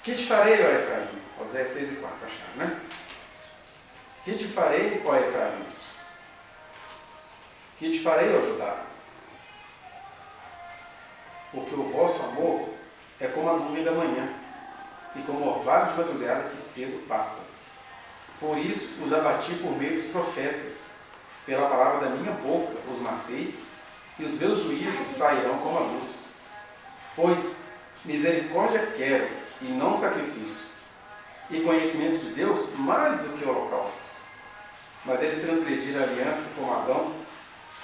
Que te farei, ó Efraim? Oséias 6:4, acharam, né? Que te farei, ó Efraim? Que te farei, ó Judá? Porque o vosso amor é como a nuvem da manhã, e como o orvalho de madrugada que cedo passa. Por isso os abati por meio dos profetas. Pela palavra da minha boca os matei, e os meus juízos sairão como a luz. Pois misericórdia quero, e não sacrifício, e conhecimento de Deus mais do que holocaustos. Mas eles transgrediram a aliança com Adão,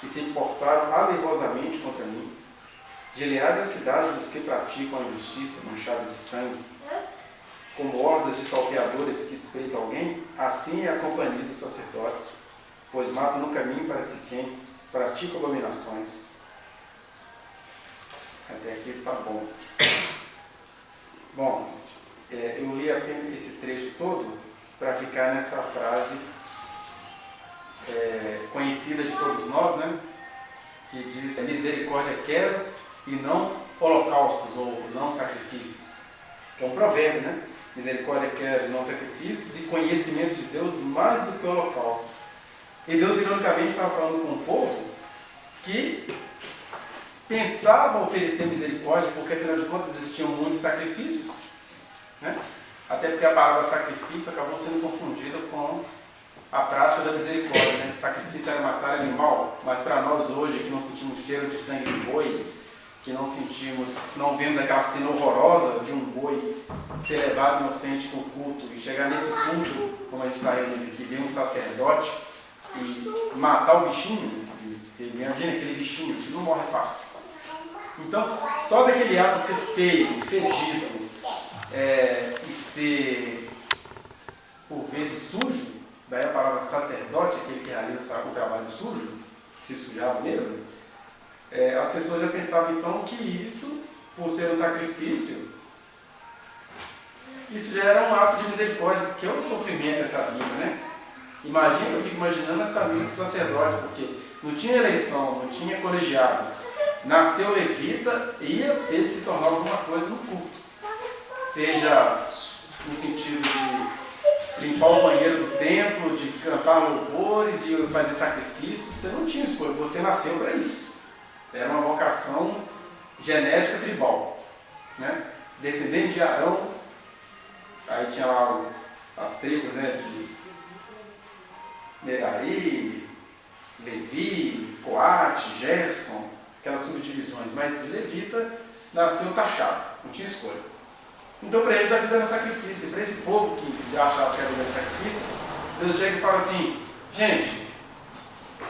e se portaram aleivosamente contra mim. Gileade é a cidade dos que praticam a injustiça, manchada de sangue. Como hordas de salteadores que espreitam alguém, assim é a companhia dos sacerdotes, pois matam no caminho para Siquém, praticam abominações. Até aqui está bom. Bom, eu li apenas esse trecho todo para ficar nessa frase conhecida de todos nós, né? Que diz: misericórdia quero e não holocaustos ou não sacrifícios. Que é um provérbio, né? Misericórdia quero e não sacrifícios, e conhecimento de Deus mais do que holocaustos. E Deus, ironicamente, estava falando com um povo que pensava oferecer misericórdia, porque afinal de contas existiam muitos sacrifícios, né? Até porque a palavra sacrifício acabou sendo confundida com a prática da misericórdia, né? Sacrifício era matar animal, mas para nós hoje que não sentimos cheiro de sangue de boi, que não vemos aquela cena horrorosa de um boi ser levado inocente para o culto e chegar nesse culto, como a gente está reunindo aqui, ver um sacerdote e matar o bichinho. Imagina aquele bichinho que não morre fácil. Então, só daquele ato ser feio, fedido e ser por vezes sujo, daí a palavra sacerdote, aquele que realiza o trabalho sujo, que se sujava mesmo, as pessoas já pensavam então que isso, por ser um sacrifício, isso já era um ato de misericórdia, porque é um sofrimento essa vida, né? Eu fico imaginando as famílias dos sacerdotes, porque não tinha eleição, não tinha colegiado. Nasceu levita, ia ter de se tornar alguma coisa no culto. Seja no sentido de limpar o banheiro do templo, de cantar louvores, de fazer sacrifícios. Você não tinha escolha, você nasceu para isso. Era uma vocação genética tribal, né? Descendente de Arão, aí tinha lá as tribos, né, de Merari, Levi, Coate, Gerson, aquelas subdivisões, mas levita nasceu taxado, não tinha escolha. Então para eles a vida era sacrifício, e para esse povo que achava que a vida era sacrifício, Deus chega e fala assim: gente,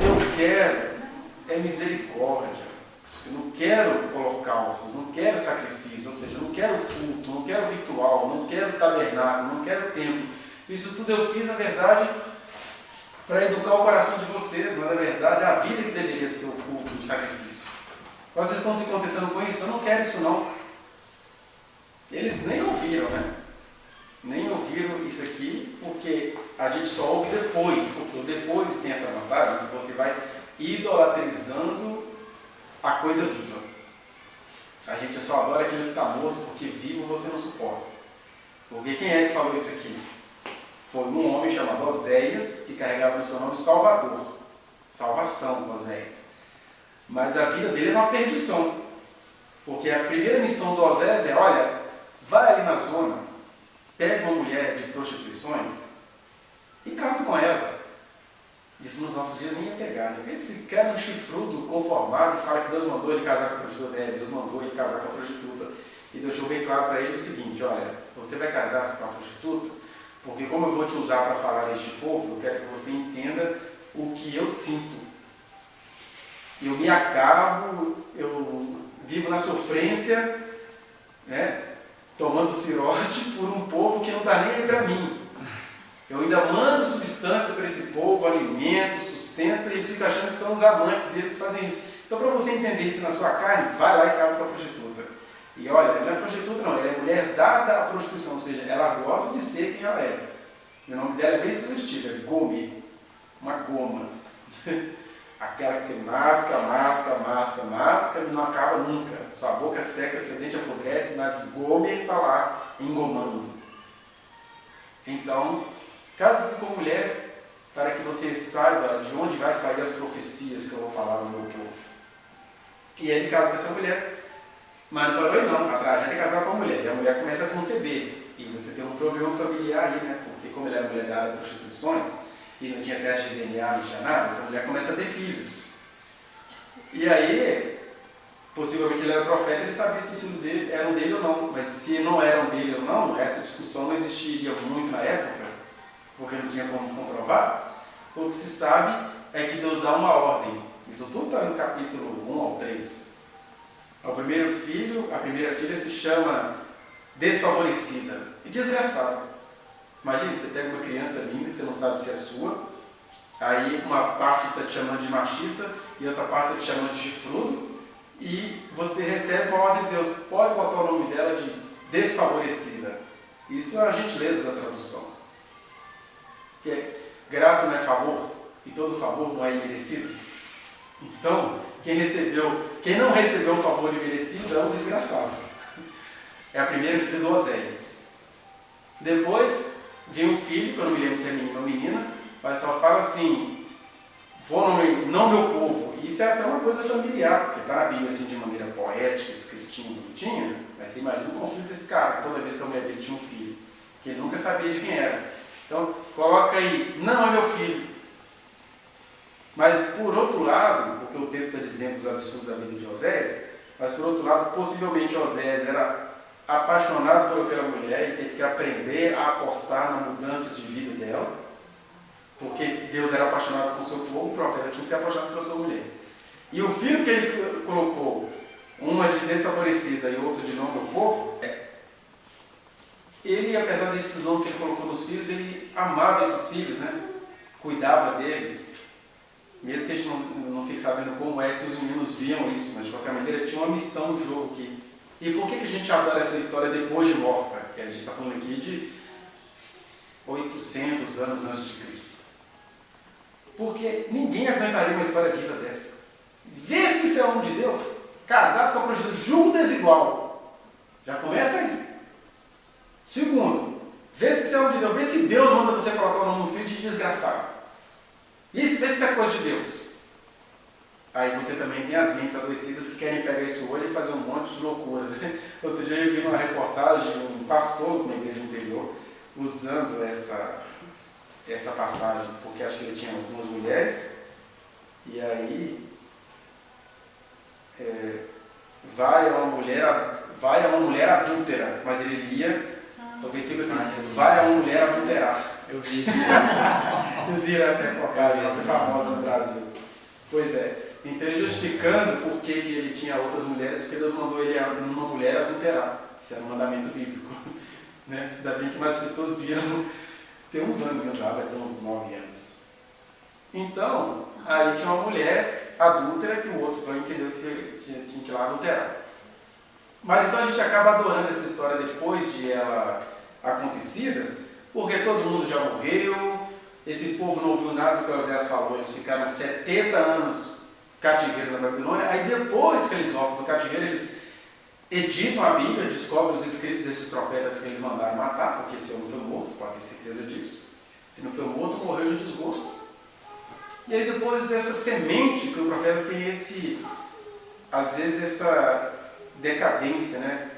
eu quero misericórdia, eu não quero holocaustos, não quero sacrifício, ou seja, eu não quero culto, não quero ritual, não quero tabernáculo, não quero templo. Isso tudo eu fiz, na verdade, para educar o coração de vocês, mas na verdade a vida que deveria ser o culto, o sacrifício. Vocês estão se contentando com isso? Eu não quero isso não. Eles nem ouviram, né? Nem ouviram isso aqui, porque a gente só ouve depois, porque o depois tem essa vantagem que você vai idolatrizando a coisa viva. A gente só adora aquilo que está morto, porque vivo você não suporta. Porque quem é que falou isso aqui? Foi um homem chamado Oséias, que carregava no seu nome Salvador. Salvação, Oséias. Mas a vida dele era uma perdição. Porque a primeira missão do Oséias é: olha, vai ali na zona, pega uma mulher de prostituições e casa com ela. Isso nos nossos dias nem ia pegar, né? Esse cara é um chifrudo conformado e fala que Deus mandou ele casar com a prostituta. Deus mandou ele casar com a prostituta. E deixou bem claro para ele o seguinte: olha, você vai casar-se com a prostituta, porque como eu vou te usar para falar a este povo, eu quero que você entenda o que eu sinto. Eu me acabo, eu vivo na sofrência, né, tomando cirote por um povo que não dá nem aí para mim. Eu ainda mando substância para esse povo, alimento, sustento, e eles ficam achando que são os amantes dele que fazem isso. Então, para você entender isso na sua carne, vai lá e casa com a prostituta. E olha, ela não é prostituta não, ela é mulher dada à prostituição, ou seja, ela gosta de ser quem ela é. O nome dela é bem sugestivo, é Gomer, uma goma. Aquela que você masca e não acaba nunca. Sua boca seca, seu dente apodrece, mas Gomer está lá engomando. Então, case-se com mulher para que você saiba de onde vai sair as profecias que eu vou falar no meu povo. E ele casa com essa mulher, mas não parou não, a tragédia é casar com a mulher, e a mulher começa a conceber. E você tem um problema familiar aí, né? Porque como ele era mulher da área de prostituições, e não tinha teste de DNA, não tinha nada, essa mulher começa a ter filhos. E aí, possivelmente ele era profeta, ele sabia se os filhos dele eram dele ou não. Mas se não eram dele ou não, essa discussão não existiria muito na época, porque não tinha como comprovar. O que se sabe é que Deus dá uma ordem. Isso tudo está no capítulo 1 ao 3. O primeiro filho, a primeira filha se chama desfavorecida e desgraçada. Imagina, você pega uma criança linda que você não sabe se é sua, aí uma parte está te chamando de machista e outra parte está te chamando de chifrudo, e você recebe uma ordem de Deus, pode botar o nome dela de desfavorecida. Isso é a gentileza da tradução. Porque graça não é favor, e todo favor não é imerecido. Então, quem não recebeu um favor imerecido é um desgraçado. É a primeira filha do Oséias. Depois, vem um filho, que eu não me lembro se é menino ou menina, mas só fala assim, não meu povo. Isso é até uma coisa familiar, porque está na Bíblia assim, de maneira poética, escritinha, bonitinha, mas você imagina o conflito desse cara, toda vez que a mulher dele tinha um filho, que ele nunca sabia de quem era. Então, coloca aí, não é meu filho. Mas, por outro lado, porque o texto está dizendo os absurdos da vida de Oséias, mas, por outro lado, possivelmente Oséias era apaixonado por aquela mulher e teve que aprender a apostar na mudança de vida dela, porque se Deus era apaixonado com o seu povo, o profeta tinha que ser apaixonado pela sua mulher. E o filho que ele colocou, uma de desfavorecida e outro de não meu povo, ele, apesar da decisão que ele colocou nos filhos, ele amava esses filhos, né? Cuidava deles. Mesmo que a gente não fique sabendo como é que os meninos viam isso, mas de qualquer maneira tinha uma missão no jogo aqui. E por que a gente adora essa história depois de morta? Que a gente está falando aqui de 800 anos antes de Cristo. Porque ninguém aguentaria uma história viva dessa. Vê se isso é homem de Deus, casado com a prostituta, julgo desigual. Já começa aí. Segundo, vê se isso é homem de Deus, vê se Deus manda você colocar o nome no filho de desgraçado. Isso, vê se isso é coisa de Deus. Aí você também tem as mentes adoecidas que querem pegar esse olho e fazer um monte de loucuras. Outro dia eu vi uma reportagem de um pastor de uma igreja interior usando essa passagem, porque acho que ele tinha algumas mulheres, e aí vai a uma mulher adúltera, mas ele lia o versículo assim, vai a uma mulher adulterar. Eu vi isso. Vocês viram essa reportagem, essa famosa no Brasil. Pois é. Então ele justificando por que ele tinha outras mulheres, porque Deus mandou ele uma mulher adulterar. Isso era um mandamento bíblico. Né? Ainda bem que mais pessoas viram, tem uns anos já, vai ter uns 9 anos. Então, aí tinha uma mulher adúltera que o outro foi entender que tinha que ir lá adulterar. Mas então a gente acaba adorando essa história depois de ela acontecida, porque todo mundo já morreu, esse povo não ouviu nada do que Oséias falou, eles ficaram 70 anos cativeiro na Babilônia, aí depois que eles voltam do cativeiro, eles editam a Bíblia, descobrem os escritos desses profetas que eles mandaram matar, porque esse homem foi morto, pode ter certeza disso. Se não foi morto, morreu de desgosto. E aí depois dessa semente que o profeta tem às vezes essa decadência, né,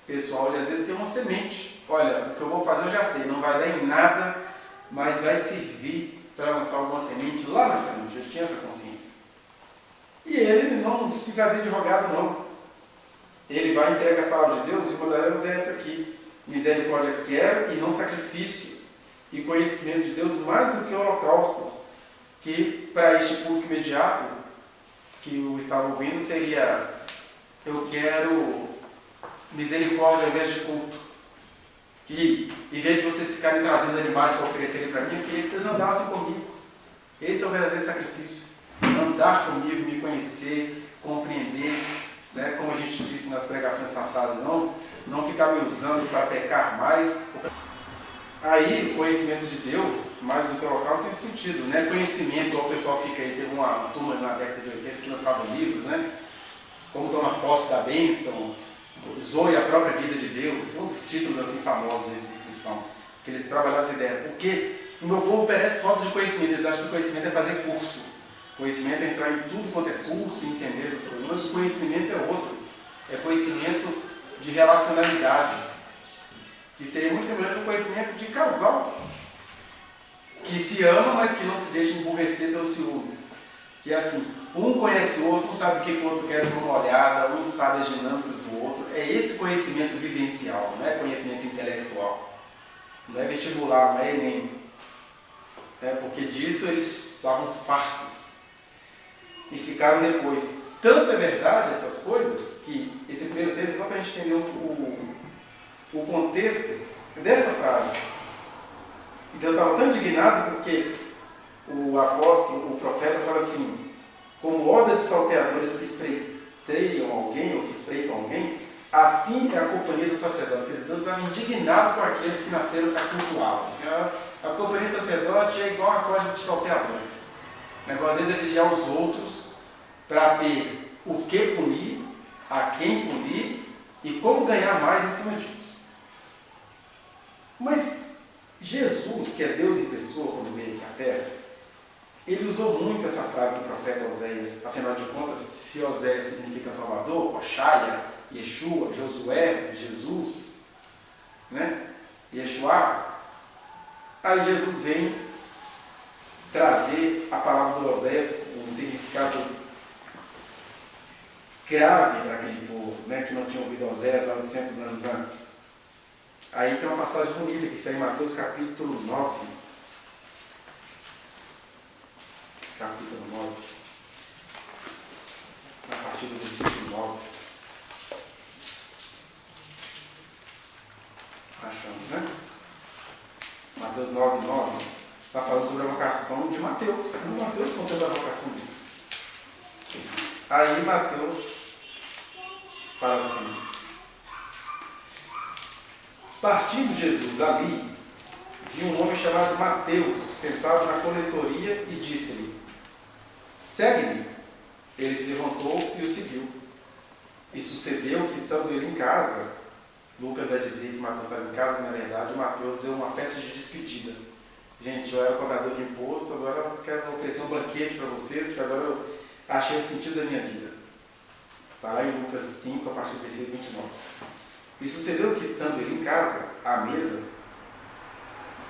pessoal, ele às vezes tem uma semente. Olha, o que eu vou fazer eu já sei, não vai dar em nada, mas vai servir para lançar alguma semente lá na frente. Eu tinha essa consciência. E ele não se fazia de rogado, não. Ele vai e entrega as palavras de Deus, e uma delas é essa aqui. Misericórdia quero e não sacrifício, e conhecimento de Deus mais do que o holocausto, que para este culto imediato que eu estava ouvindo seria: eu quero misericórdia ao invés de culto. E em vez de vocês ficarem trazendo animais para oferecerem para mim, eu queria que vocês andassem comigo. Esse é o verdadeiro sacrifício. Andar comigo, me conhecer, compreender, né, como a gente disse nas pregações passadas, não ficar me usando para pecar mais. Aí, o conhecimento de Deus, mais do que o holocausto, tem sentido, né? Conhecimento, igual o pessoal fica aí, teve uma turma na década de 80 que lançava livros, né? Como tomar posse da bênção, zoe a própria vida de Deus. Tem uns títulos assim famosos entre os cristãos, que eles trabalhavam essa ideia. Porque o meu povo perece por falta de conhecimento. Eles acham que conhecimento é fazer curso. Conhecimento é entrar em tudo quanto é curso e entender essas coisas. Mas o conhecimento é outro. É conhecimento de relacionalidade, que seria muito semelhante ao conhecimento de casal, que se ama, mas que não se deixa emburrecer pelos ciúmes. Que é assim, um conhece o outro, um sabe o que o outro quer dar uma olhada, um sabe as dinâmicas do outro. É esse conhecimento vivencial, não é conhecimento intelectual. Não é vestibular, não é Enem. Porque disso eles estavam fartos. E ficaram depois. Tanto é verdade essas coisas, que esse primeiro texto é só para a gente entender o contexto dessa frase. E Deus estava tão indignado porque o apóstolo, o profeta, fala assim: como horda de salteadores que espreiteiam alguém, ou que espreitam alguém, assim é a companhia dos sacerdotes. Quer dizer, Deus estava indignado com aqueles que nasceram para cultuá-lo. Assim, a companhia do sacerdote é igual a corda de salteadores. Às vezes elogiar os outros para ter o que punir, a quem punir e como ganhar mais em cima disso. Mas Jesus, que é Deus em pessoa, quando veio aqui à Terra, ele usou muito essa frase do profeta Oséias. Afinal de contas, se Oséias significa Salvador, Oxaia, Yeshua, Josué, Jesus, né? Yeshua, aí Jesus vem trazer a palavra do Oséias com um significado grave para aquele povo, né, que não tinha ouvido Oséias há 800 anos antes. Aí tem uma passagem bonita que está em Mateus capítulo 9. Capítulo 9. A partir do versículo 9. Achamos, né? Mateus 9, 9. Está falando sobre a vocação de Mateus. Mateus contando a vocação dele. Aí Mateus fala assim: partindo Jesus dali, viu um homem chamado Mateus sentado na coletoria e disse-lhe: segue-me. Ele se levantou e o seguiu. E sucedeu que, estando ele em casa, Lucas vai dizer que Mateus estava em casa, mas na verdade o Mateus deu uma festa de despedida. Gente, eu era cobrador de imposto, agora eu quero oferecer um banquete para vocês, que agora eu achei o sentido da minha vida. Está lá em Lucas 5, a partir do versículo 29. E sucedeu que, estando ele em casa, à mesa,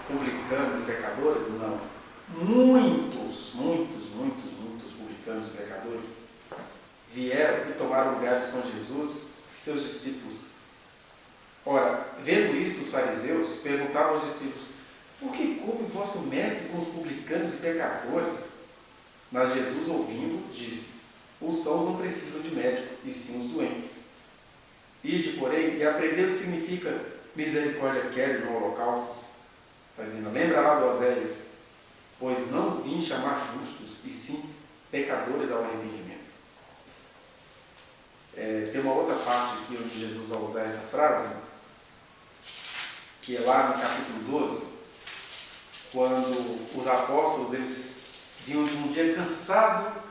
publicanos e pecadores, não, muitos publicanos e pecadores, vieram e tomaram lugares com Jesus e seus discípulos. Ora, vendo isto, os fariseus perguntavam aos discípulos: por que come vosso mestre com os publicanos e pecadores? Mas Jesus, ouvindo, disse: os sãos não precisam de médico, e sim os doentes. Ide, porém, e aprendeu o que significa misericórdia quero e não holocaustos. Está dizendo, lembra lá do Oséias: pois não vim chamar justos, e sim pecadores ao arrependimento. Tem uma outra parte aqui onde Jesus vai usar essa frase, que é lá no capítulo 12, quando os apóstolos eles vinham de um dia cansado,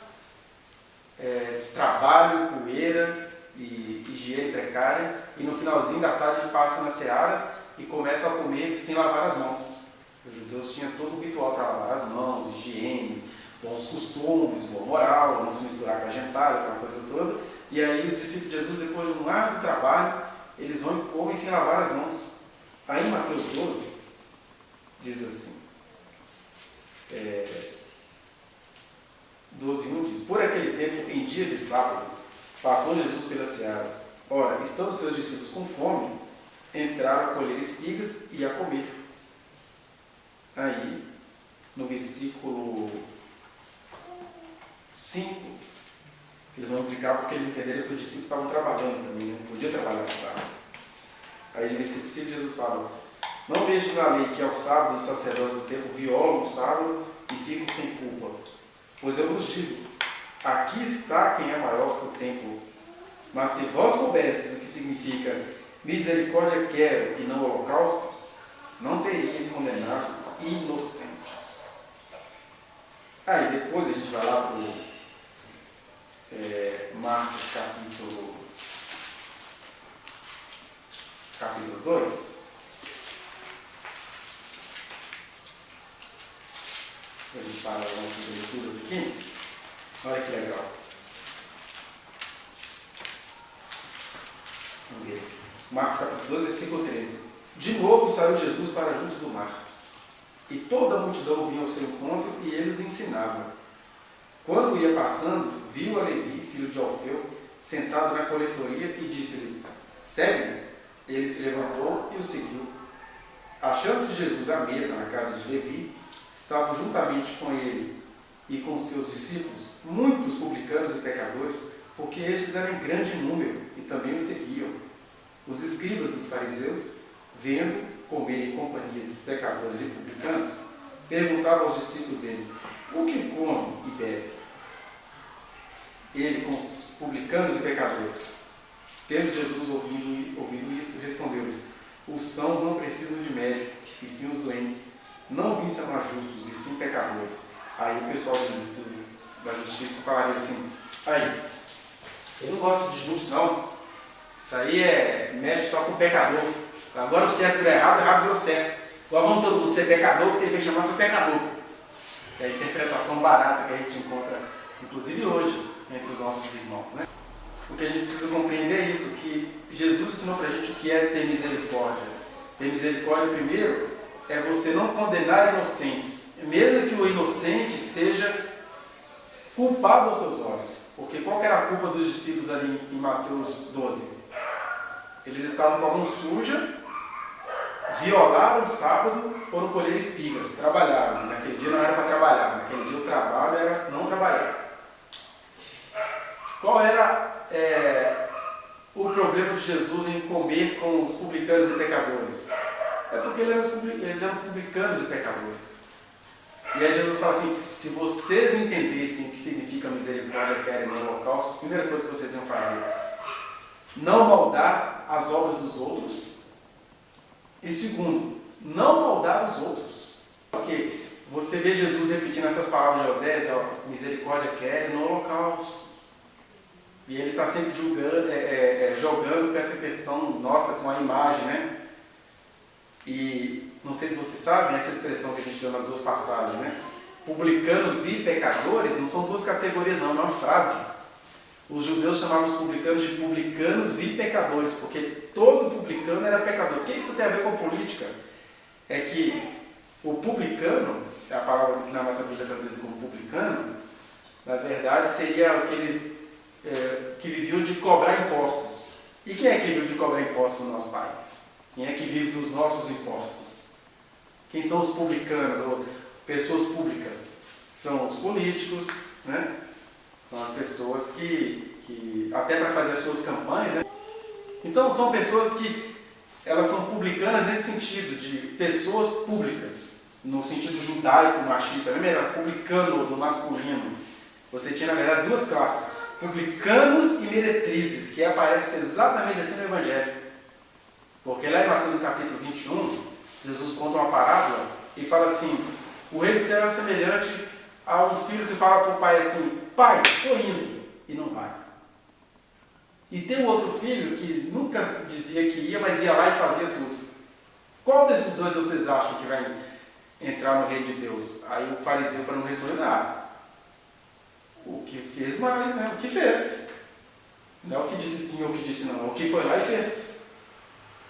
de trabalho, poeira e higiene precária, e no finalzinho da tarde ele passa nas searas e começa a comer sem lavar as mãos. Os judeus tinham todo o ritual para lavar as mãos, higiene, bons costumes, boa moral, não se misturar com a gentalha, aquela coisa toda. E aí os discípulos de Jesus, depois de um árduo trabalho, eles vão e comem sem lavar as mãos. Aí em Mateus 12, diz assim, 12:1 diz: por aquele tempo, em dia de sábado, passou Jesus pelas searas. Ora, estando seus discípulos com fome, entraram a colher espigas e a comer. Aí, no versículo 5, eles vão implicar porque eles entenderam que os discípulos estavam trabalhando também, não podiam trabalhar no sábado. Aí, no versículo 5, Jesus fala: não vejo na lei que ao sábado os sacerdotes do templo violam o sábado e ficam sem culpa. Pois eu vos digo, aqui está quem é maior que o templo. Mas se vós soubesseis o que significa misericórdia quero e não holocaustos, Não teríeis condenado inocentes. Aí depois a gente vai lá para o Marcos capítulo 2. A gente fala as nossas leituras aqui. Olha que legal. Vamos ver. Marcos capítulo 2, versículo 13. De novo saiu Jesus para junto do mar, e toda a multidão vinha ao seu encontro, e ele os ensinava. Quando ia passando, viu a Levi, filho de Alfeu, sentado na coletoria, e disse-lhe: segue-me. Ele se levantou e o seguiu. Achando-se Jesus à mesa na casa de Levi, estavam juntamente com ele e com seus discípulos muitos publicanos e pecadores, porque estes eram em grande número e também o seguiam. Os escribas dos fariseus, vendo comer em companhia dos pecadores e publicanos, perguntavam aos discípulos dele: por que come e bebe ele com os publicanos e pecadores? Tendo Jesus ouvido isto, respondeu-lhes: os sãos não precisam de médico, e sim os doentes. Não vim chamar justos, e sim pecadores. Aí o pessoal da justiça falaria assim: aí, eu não gosto de justo não, isso aí mexe só com o pecador. Agora o certo virou errado, o errado virou certo. Agora vamos todo mundo ser pecador, porque ele veio chamar foi pecador. É a interpretação barata que a gente encontra, inclusive hoje, entre os nossos irmãos, né? O que a gente precisa compreender é isso, que Jesus ensinou para a gente o que é ter misericórdia. Ter misericórdia, primeiro, é você não condenar inocentes, mesmo que o inocente seja culpado aos seus olhos. Porque qual que era a culpa dos discípulos ali em Mateus 12? Eles estavam com a mão suja, violaram o sábado, foram colher espigas, trabalharam. Naquele dia não era para trabalhar, naquele dia o trabalho era não trabalhar. Qual era o problema de Jesus em comer com os publicanos e pecadores? É porque eles eram publicanos e pecadores. E aí Jesus fala assim: se vocês entendessem o que significa misericórdia, querem no holocausto, a primeira coisa que vocês iam fazer: não maldar as obras dos outros. E segundo, não maldar os outros. Porque você vê Jesus repetindo essas palavras de Osés: misericórdia querem no holocausto. E ele está sempre jogando com essa questão nossa, com a imagem, né? E não sei se vocês sabem essa expressão que a gente deu nas duas passagens, né? Publicanos e pecadores não são duas categorias, não, é uma frase. Os judeus chamavam os publicanos de publicanos e pecadores, porque todo publicano era pecador. O que isso tem a ver com política? É que o publicano, é a palavra que na nossa Bíblia é traduzida como publicano, na verdade seria aqueles que viviam de cobrar impostos. E quem é que vive de cobrar impostos no nosso país? Quem é que vive dos nossos impostos? Quem são os publicanos, ou pessoas públicas? São os políticos, né? São as pessoas que até para fazer as suas campanhas, né? Então são pessoas que elas são publicanas nesse sentido, de pessoas públicas, no sentido judaico, machista, lembra? Era publicano no masculino. Você tinha na verdade duas classes: publicanos e meretrizes, que aparece exatamente assim no Evangelho. Porque lá em Mateus capítulo 21, Jesus conta uma parábola e fala assim: o reino do céu é semelhante a um filho que fala para o pai assim: pai, estou indo, e não vai. E tem um outro filho que nunca dizia que ia, mas ia lá e fazia tudo. Qual desses dois vocês acham que vai entrar no reino de Deus? Aí o fariseu, para não responder nada, o que fez mais, né? O que fez. Não é o que disse sim ou o que disse não, o que foi lá e fez.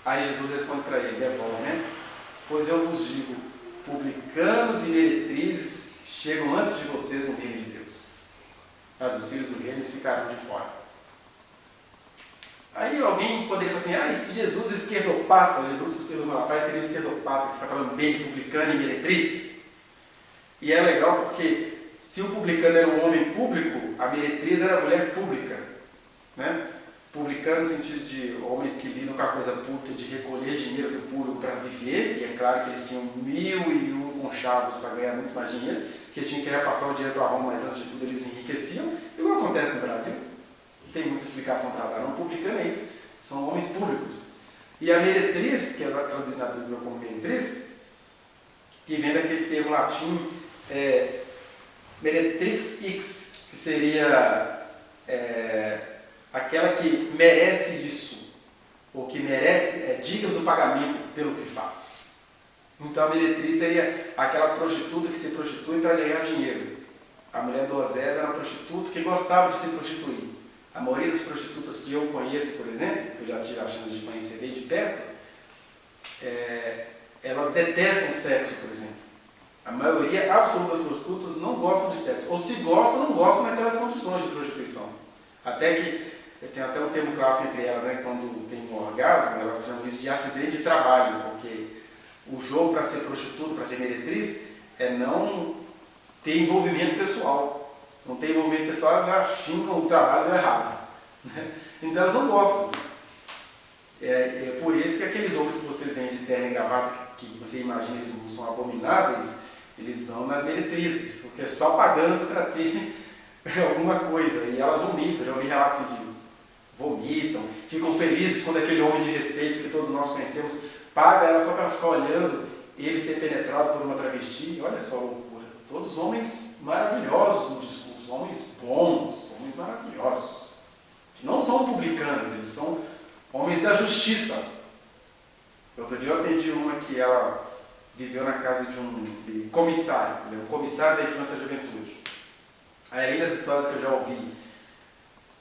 Aí Jesus responde para ele, devolve, né? Pois eu vos digo, publicanos e meretrizes chegam antes de vocês no reino de Deus. Mas os filhos do reino ficaram de fora. Aí alguém poderia falar assim: se Jesus esquerdopata, Jesus por ser os Malafaia seria o esquerdopata, que fica falando bem de publicano e meretriz. E é legal porque se o publicano era um homem público, a meretriz era a mulher pública, né? Publicano no sentido de homens que lidam com a coisa pública, de recolher dinheiro do público para viver, e é claro que eles tinham 1001 conchavos para ganhar muito mais dinheiro, que eles tinham que repassar o dinheiro para Roma, mas antes de tudo eles enriqueciam, igual acontece no Brasil. Não tem muita explicação para dar. Não, publicano é isso, são homens públicos. E a meretriz, que é traduzida na Bíblia como meretriz, que vem daquele termo latim meretrix ix, que seria aquela que merece isso, ou que merece, é digna do pagamento pelo que faz. Então a meretriz seria aquela prostituta que se prostitui para ganhar dinheiro. A mulher do Osés era uma prostituta que gostava de se prostituir. A maioria das prostitutas que eu conheço, por exemplo, que eu já tive a chance de conhecer bem de perto, elas detestam sexo, por exemplo. A maioria absoluta das prostitutas não gostam de sexo. Ou se gostam, não gostam naquelas condições de prostituição. Até que, tem até um termo clássico entre elas, né, quando tem um orgasmo, elas chamam isso de acidente de trabalho, porque o jogo para ser prostituta, para ser meretriz, é não ter envolvimento pessoal. Não tem envolvimento pessoal, elas já xingam o trabalho errado. Né? Então elas não gostam. É por isso que aqueles homens que vocês veem de terno e gravata, que você imagina eles não são abomináveis, eles vão nas meretrizes, porque é só pagando para ter alguma coisa. E elas vomitam, já ouvi relatos assim de vomitam, ficam felizes quando aquele homem de respeito que todos nós conhecemos paga ela só para ficar olhando ele ser penetrado por uma travesti. Olha só a loucura. Todos homens maravilhosos no discurso, homens bons, homens maravilhosos, que não são publicanos, eles são homens da justiça. Outro dia eu atendi uma que ela viveu na casa de um comissário, ele é o comissário da infância e da juventude. Aí das histórias que eu já ouvi,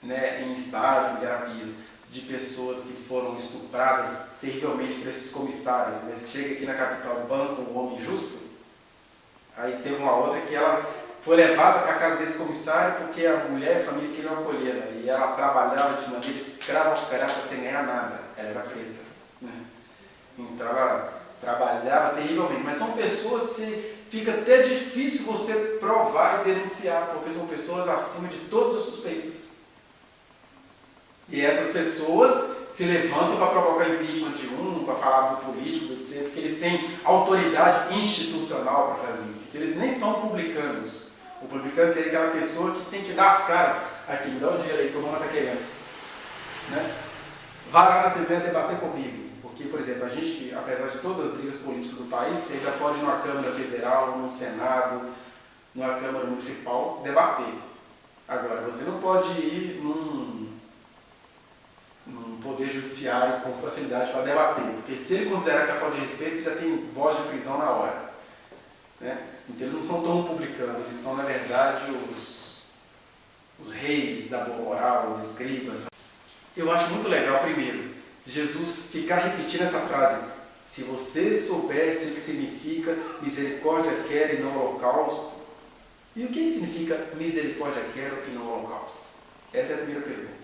né, em estádios, em terapias, de pessoas que foram estupradas terrivelmente por esses comissários, mas que chega aqui na capital, banco um homem justo. Aí teve uma outra que ela foi levada para a casa desse comissário porque a mulher e a família queriam acolhê-la. E ela trabalhava de maneira escravocrata sem ganhar nada. Ela era preta. Né? Então ela trabalhava terrivelmente. Mas são pessoas que fica até difícil você provar e denunciar, porque são pessoas acima de todas as suspeitas. E essas pessoas se levantam para provocar impeachment de um, para falar do político, etc. Porque eles têm autoridade institucional para fazer isso. Eles nem são publicanos. O publicano seria aquela pessoa que tem que dar as caras. Aqui, me dá o dinheiro aí que o Roma está querendo. Né? Vá lá na Assembleia debater comigo. Porque, por exemplo, a gente, apesar de todas as brigas políticas do país, você ainda pode ir numa Câmara Federal, num Senado, numa Câmara Municipal, debater. Agora, você não pode ir num poder judiciário com facilidade para debater, porque se ele considerar que é falta de respeito, você já tem voz de prisão na hora. Né? Então eles não são tão publicanos, eles são na verdade os reis da boa moral, os escribas. Eu acho muito legal, primeiro, Jesus ficar repetindo essa frase: se você soubesse o que significa misericórdia quero e não holocausto. E o que significa misericórdia quero e não holocausto? Essa é a primeira pergunta.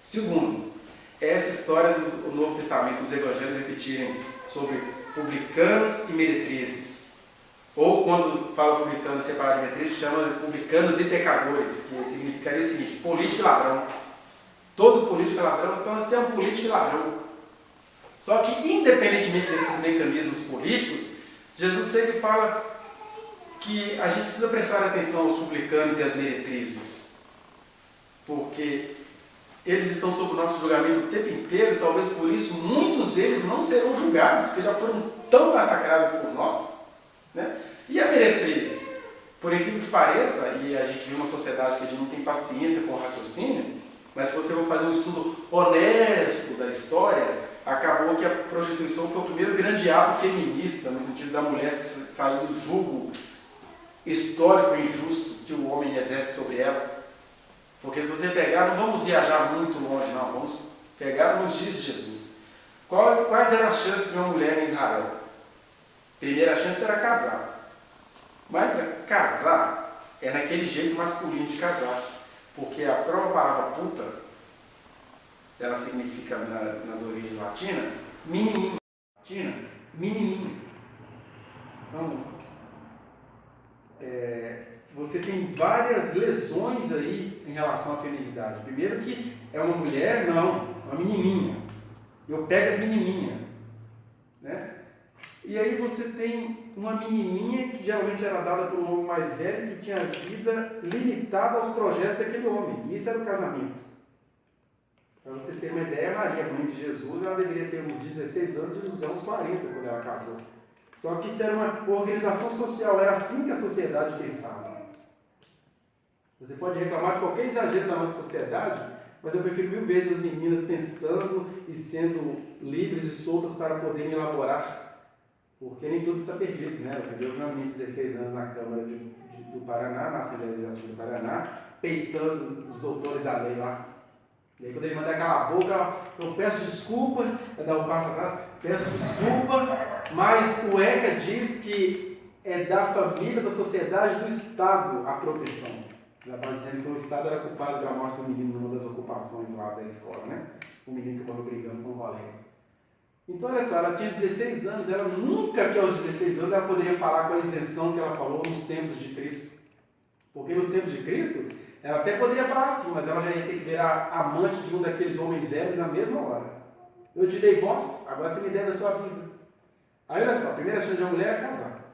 Segundo, essa história do Novo Testamento, os evangelhos repetirem sobre publicanos e meretrizes. Ou quando fala publicanos separado de meretrizes, chama de publicanos e pecadores, que significaria o seguinte: político e ladrão. Todo político é ladrão, então você é um político e ladrão. Só que, independentemente desses mecanismos políticos, Jesus sempre fala que a gente precisa prestar atenção aos publicanos e às meretrizes. Porque eles estão sob o nosso julgamento o tempo inteiro, e talvez por isso muitos deles não serão julgados, porque já foram tão massacrados por nós. Né? E a meretriz? Por incrível que pareça, e a gente vive uma sociedade que a gente não tem paciência com o raciocínio, mas se você for fazer um estudo honesto da história, acabou que a prostituição foi o primeiro grande ato feminista, no sentido da mulher sair do jugo histórico e injusto que o homem exerce sobre ela. Porque se você pegar, não vamos viajar muito longe, não, vamos pegar nos dias de Jesus. Quais eram as chances de uma mulher em Israel? Primeira chance era casar. Mas casar é naquele jeito masculino de casar. Porque a própria palavra puta, ela significa nas origens latinas, menininha. Menininha. Então, você tem várias lesões aí em relação à feminilidade. Primeiro que é uma mulher, não, uma menininha. Eu pego as menininhas. Né? E aí você tem uma menininha que geralmente era dada por um homem mais velho, que tinha vida limitada aos projetos daquele homem. E isso era o casamento. Para vocês terem uma ideia, Maria, mãe de Jesus, ela deveria ter uns 16 anos e José uns 40 quando ela casou. Só que isso era uma organização social, era assim que a sociedade pensava. Você pode reclamar de qualquer exagero da nossa sociedade, mas eu prefiro 1000 vezes as meninas pensando e sendo livres e soltas para poderem elaborar, porque nem tudo está perdido, né? Eu vi uma menina de 16 anos na Câmara do Paraná, na Assembleia Legislativa do Paraná, peitando os doutores da lei lá. E aí quando ele manda aquela boca, eu peço desculpa, vai dar um passo atrás, peço desculpa, mas o ECA diz que é da família, da sociedade, do Estado a proteção. Ela estava dizendo que o Estado era culpado pela morte do menino numa das ocupações lá da escola, né? O menino que morreu brigando com o colega. Então, olha só, ela tinha 16 anos, ela nunca que aos 16 anos ela poderia falar com a isenção que ela falou nos tempos de Cristo. Porque nos tempos de Cristo, ela até poderia falar assim, mas ela já ia ter que virar amante de um daqueles homens velhos na mesma hora. Eu te dei voz, agora você me deve a sua vida. Aí, olha só, a primeira chance de uma mulher é casar.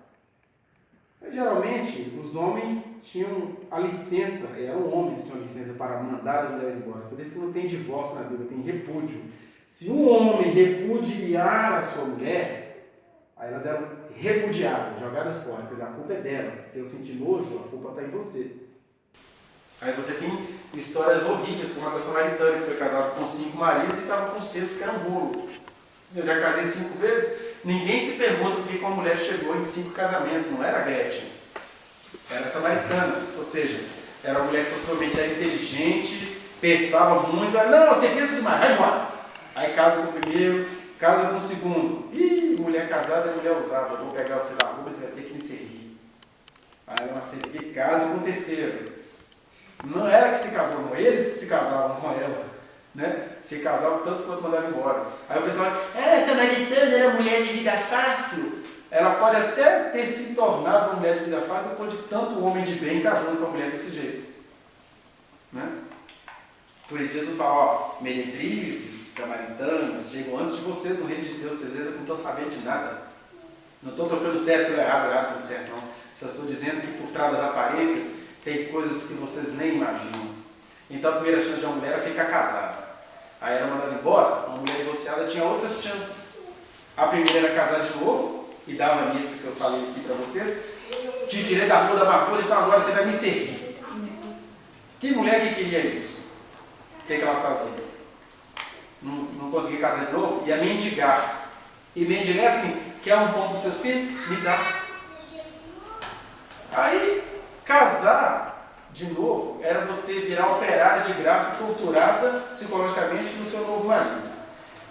Aí, geralmente, os homens tinham a licença, eram homens que tinham licença para mandar as mulheres embora. Por isso que não tem divórcio na Bíblia, tem repúdio. Se um homem repudiar a sua mulher, aí elas eram repudiadas, jogadas fora. Quer dizer, a culpa é delas. Se eu sentir nojo, a culpa está em você. Aí você tem histórias horríveis, como a da Samaritana, que foi casada com 5 maridos e estava com o sexto, que era um rolo. Eu já casei 5 vezes, ninguém se pergunta por que uma mulher chegou em 5 casamentos. Não era a Gretchen, era a Samaritana. Ou seja, era uma mulher que possivelmente era inteligente, pensava muito, mas não, você pensa demais, vai embora. Aí casa com o primeiro, casa com o segundo. Ih, mulher casada é mulher usada, eu vou pegar você na rua, você vai ter que me servir. Aí ela aceita que casa com o terceiro. Não era que se casou com eles, que se casavam com ela, né? Se casavam tanto quanto mandavam embora. Aí o pessoal fala, essa Samaritana era mulher de vida fácil. Ela pode até ter se tornado uma mulher de vida fácil depois de tanto homem de bem casando com a mulher desse jeito, né? Por isso Jesus fala, ó, meretrizes, samaritanas, chegam antes de vocês no reino de Deus, vocês não estão sabendo de nada. Não estou trocando certo pelo errado, errado pelo certo, não. Só estou dizendo que por trás das aparências tem coisas que vocês nem imaginam. Então a primeira chance de uma mulher era ficar casada. Aí era mandada embora, uma mulher divorciada tinha outras chances. A primeira era casar de novo, e dava nisso que eu falei aqui para vocês, te tirei da rua da amargura, então agora você vai me servir. Que mulher que queria isso? O que ela fazia? Não conseguia casar de novo? Ia mendigar. E mendigar é assim, quer um pão para os seus filhos? Me dá. Aí, casar de novo era você virar operária de graça, torturada psicologicamente pelo seu novo marido.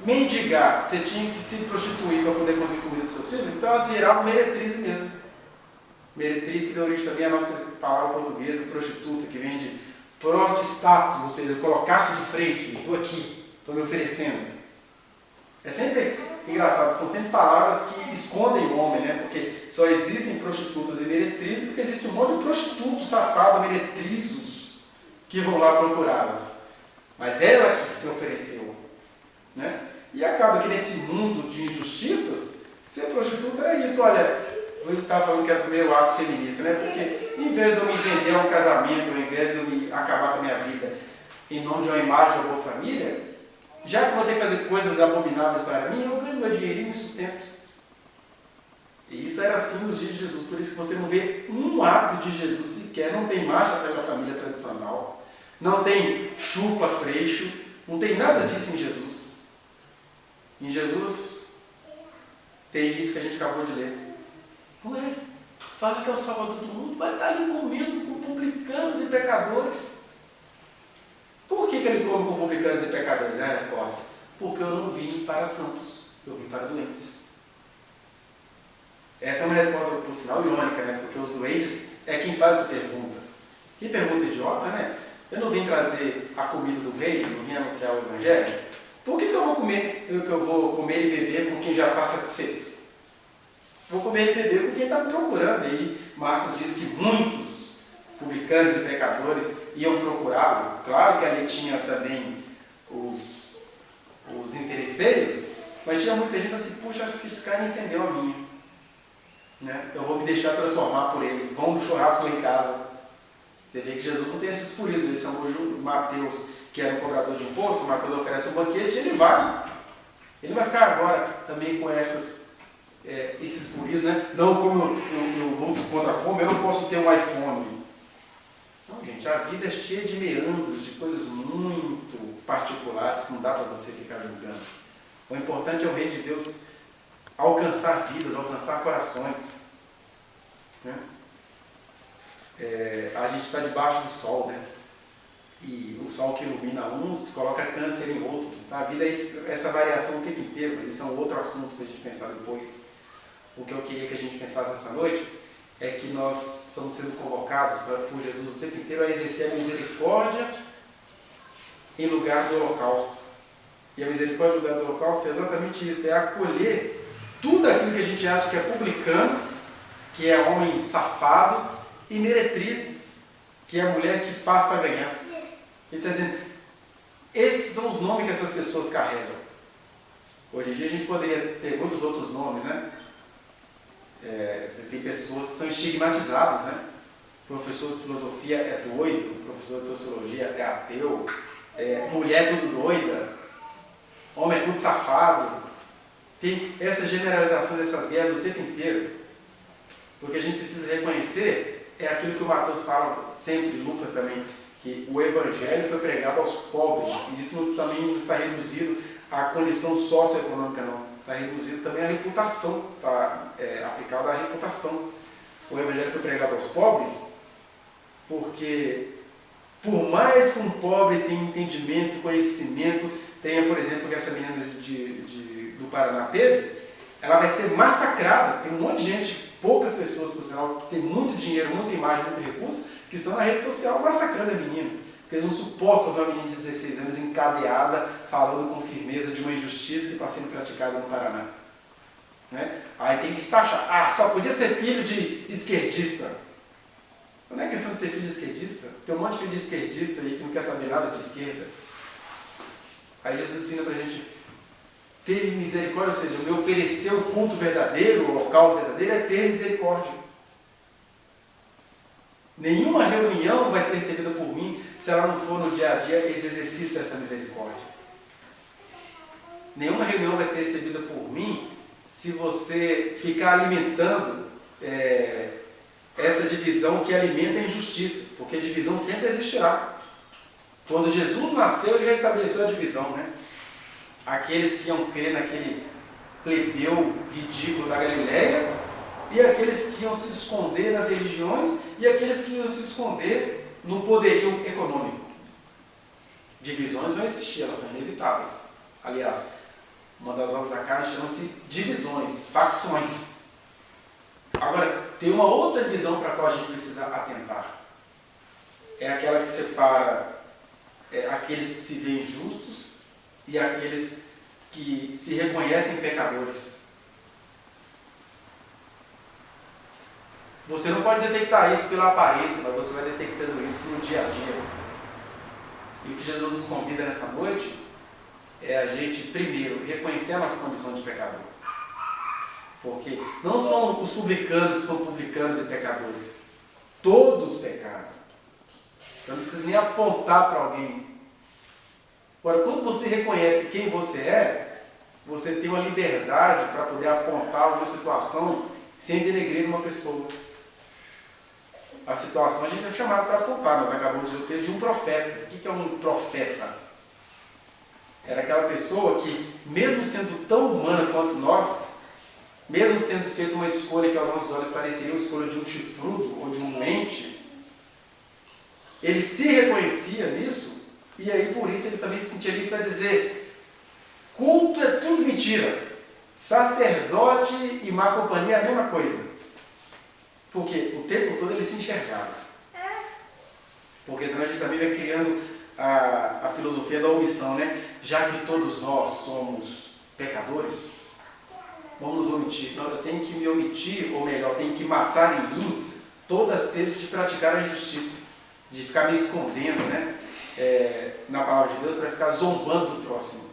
Mendigar, você tinha que se prostituir para poder conseguir comida dos seus filhos, então elas viravam meretriz mesmo. Meretriz, que deu origem também à nossa palavra portuguesa, prostituta, que vem de prostistatus, ou seja, colocar-se de frente, estou aqui, estou me oferecendo. É sempre engraçado, são sempre palavras que escondem o homem, né? Porque só existem prostitutas e meretrizes porque existe um monte de prostitutos, safados, meretrizos que vão lá procurá-las. Mas ela que se ofereceu, né? E acaba que nesse mundo de injustiças, ser prostituta é isso, olha. Eu estava falando que era o primeiro ato feminista, né? Porque em vez de eu me vender a um casamento, ao invés de eu me acabar com a minha vida em nome de uma imagem de uma boa família, já que eu vou ter que fazer coisas abomináveis para mim, eu ganho meu dinheirinho e me sustento. E isso era assim nos dias de Jesus, por isso que você não vê um ato de Jesus sequer, não tem marcha pela família tradicional, não tem chupa freixo, não tem nada disso em Jesus. Em Jesus tem isso que a gente acabou de ler. Ué, fala que é o Salvador do mundo, mas está ali comendo com publicanos e pecadores. Por que ele come com publicanos e pecadores? É a resposta. Porque eu não vim para santos, eu vim para doentes. Essa é uma resposta, por sinal, irônica, né? Porque os doentes é quem faz essa pergunta. Que pergunta idiota, né? Eu não vim trazer a comida do rei, não vim anunciar o evangelho. Por que eu vou comer? Eu vou comer e beber com quem já está satisfeito? Vou comer e beber com quem está me procurando. E Marcos diz que muitos publicanos e pecadores iam procurá-lo. Claro que ali tinha também os interesseiros, mas tinha muita gente assim, puxa, acho que esse cara não entendeu a minha. Né? Eu vou me deixar transformar por ele. Vamos no churrasco lá em casa. Você vê que Jesus não tem esses purismos, ele chamou Mateus que era um cobrador de imposto, Mateus oferece um banquete e ele vai. Ele vai ficar agora também com esses purismos, né? Não, como eu luto contra a fome, eu não posso ter um iPhone. Não, gente, a vida é cheia de meandros, de coisas muito particulares que não dá para você ficar julgando. O importante é o reino de Deus alcançar vidas, alcançar corações. Né? A gente está debaixo do sol, né? E o sol que ilumina uns coloca câncer em outros. Então, a vida é essa variação o tempo inteiro, mas isso é um outro assunto para a gente pensar depois. O que eu queria que a gente pensasse nessa noite é que nós estamos sendo convocados por Jesus o tempo inteiro a exercer a misericórdia em lugar do holocausto. E a misericórdia em lugar do holocausto é exatamente isso, é acolher tudo aquilo que a gente acha que é publicano, que é homem safado, e meretriz, que é a mulher que faz para ganhar. Ele está dizendo, esses são os nomes que essas pessoas carregam. Hoje em dia a gente poderia ter muitos outros nomes, né? Você tem pessoas que são estigmatizadas, né? Professor de filosofia é doido, professor de sociologia é ateu, mulher é tudo doida, homem é tudo safado. Tem essas generalizações, essas guerras o tempo inteiro. Porque a gente precisa reconhecer é aquilo que o Mateus fala sempre, Lucas também, que o Evangelho foi pregado aos pobres, e isso também não está reduzido à condição socioeconômica, não. Está reduzido também à reputação, está aplicado à reputação. O Evangelho foi pregado aos pobres porque, por mais que um pobre tenha entendimento, conhecimento, tenha, por exemplo, que essa menina do Paraná teve, ela vai ser massacrada. Tem um monte de gente, poucas pessoas, por sinal, que tem muito dinheiro, muita imagem, muito recurso, que estão na rede social massacrando a menina. Porque eles não suportam ver uma menina de 16 anos encadeada, falando com firmeza de uma injustiça que está sendo praticada no Paraná. Né? Aí tem que taxar. Só podia ser filho de esquerdista. Não é questão de ser filho de esquerdista. Tem um monte de filho de esquerdista aí que não quer saber nada de esquerda. Aí Jesus ensina para a gente ter misericórdia, ou seja, me oferecer o culto verdadeiro, o holocausto verdadeiro, é ter misericórdia. Nenhuma reunião vai ser recebida por mim se ela não for no dia a dia esse exercício dessa misericórdia. Nenhuma reunião vai ser recebida por mim se você ficar alimentando essa divisão que alimenta a injustiça, porque a divisão sempre existirá. Quando Jesus nasceu, ele já estabeleceu a divisão, né? Aqueles que iam crer naquele plebeu ridículo da Galileia, e aqueles que iam se esconder nas religiões, e aqueles que iam se esconder no poderio econômico. Divisões vão existir, elas são inevitáveis. Aliás, uma das obras da carne chama-se divisões, facções. Agora, tem uma outra divisão para a qual a gente precisa atentar. É aquela que separa aqueles que se veem justos e aqueles que se reconhecem pecadores. Você não pode detectar isso pela aparência, mas você vai detectando isso no dia a dia. E o que Jesus nos convida nessa noite é a gente, primeiro, reconhecer a nossa condição de pecador. Porque não são os publicanos que são publicanos e pecadores. Todos pecaram. Então não precisa nem apontar para alguém. Agora, quando você reconhece quem você é, você tem uma liberdade para poder apontar uma situação sem denegrir uma pessoa. A situação a gente é chamado para apontar. Nós acabamos de ler o texto de um profeta. O que é um profeta? Era aquela pessoa que, mesmo sendo tão humana quanto nós, mesmo tendo feito uma escolha que aos nossos olhos pareceria uma escolha de um chifrudo ou de um doente, ele se reconhecia nisso, e aí por isso ele também se sentia livre para dizer: culto é tudo mentira, sacerdote e má companhia é a mesma coisa. Porque o tempo todo ele se enxergava. Porque senão a gente também vai criando a filosofia da omissão, né? Já que todos nós somos pecadores, vamos nos omitir. Não, eu tenho que me omitir, ou melhor, tenho que matar em mim toda a sede de praticar a injustiça, de ficar me escondendo, né? Na palavra de Deus, para ficar zombando do próximo.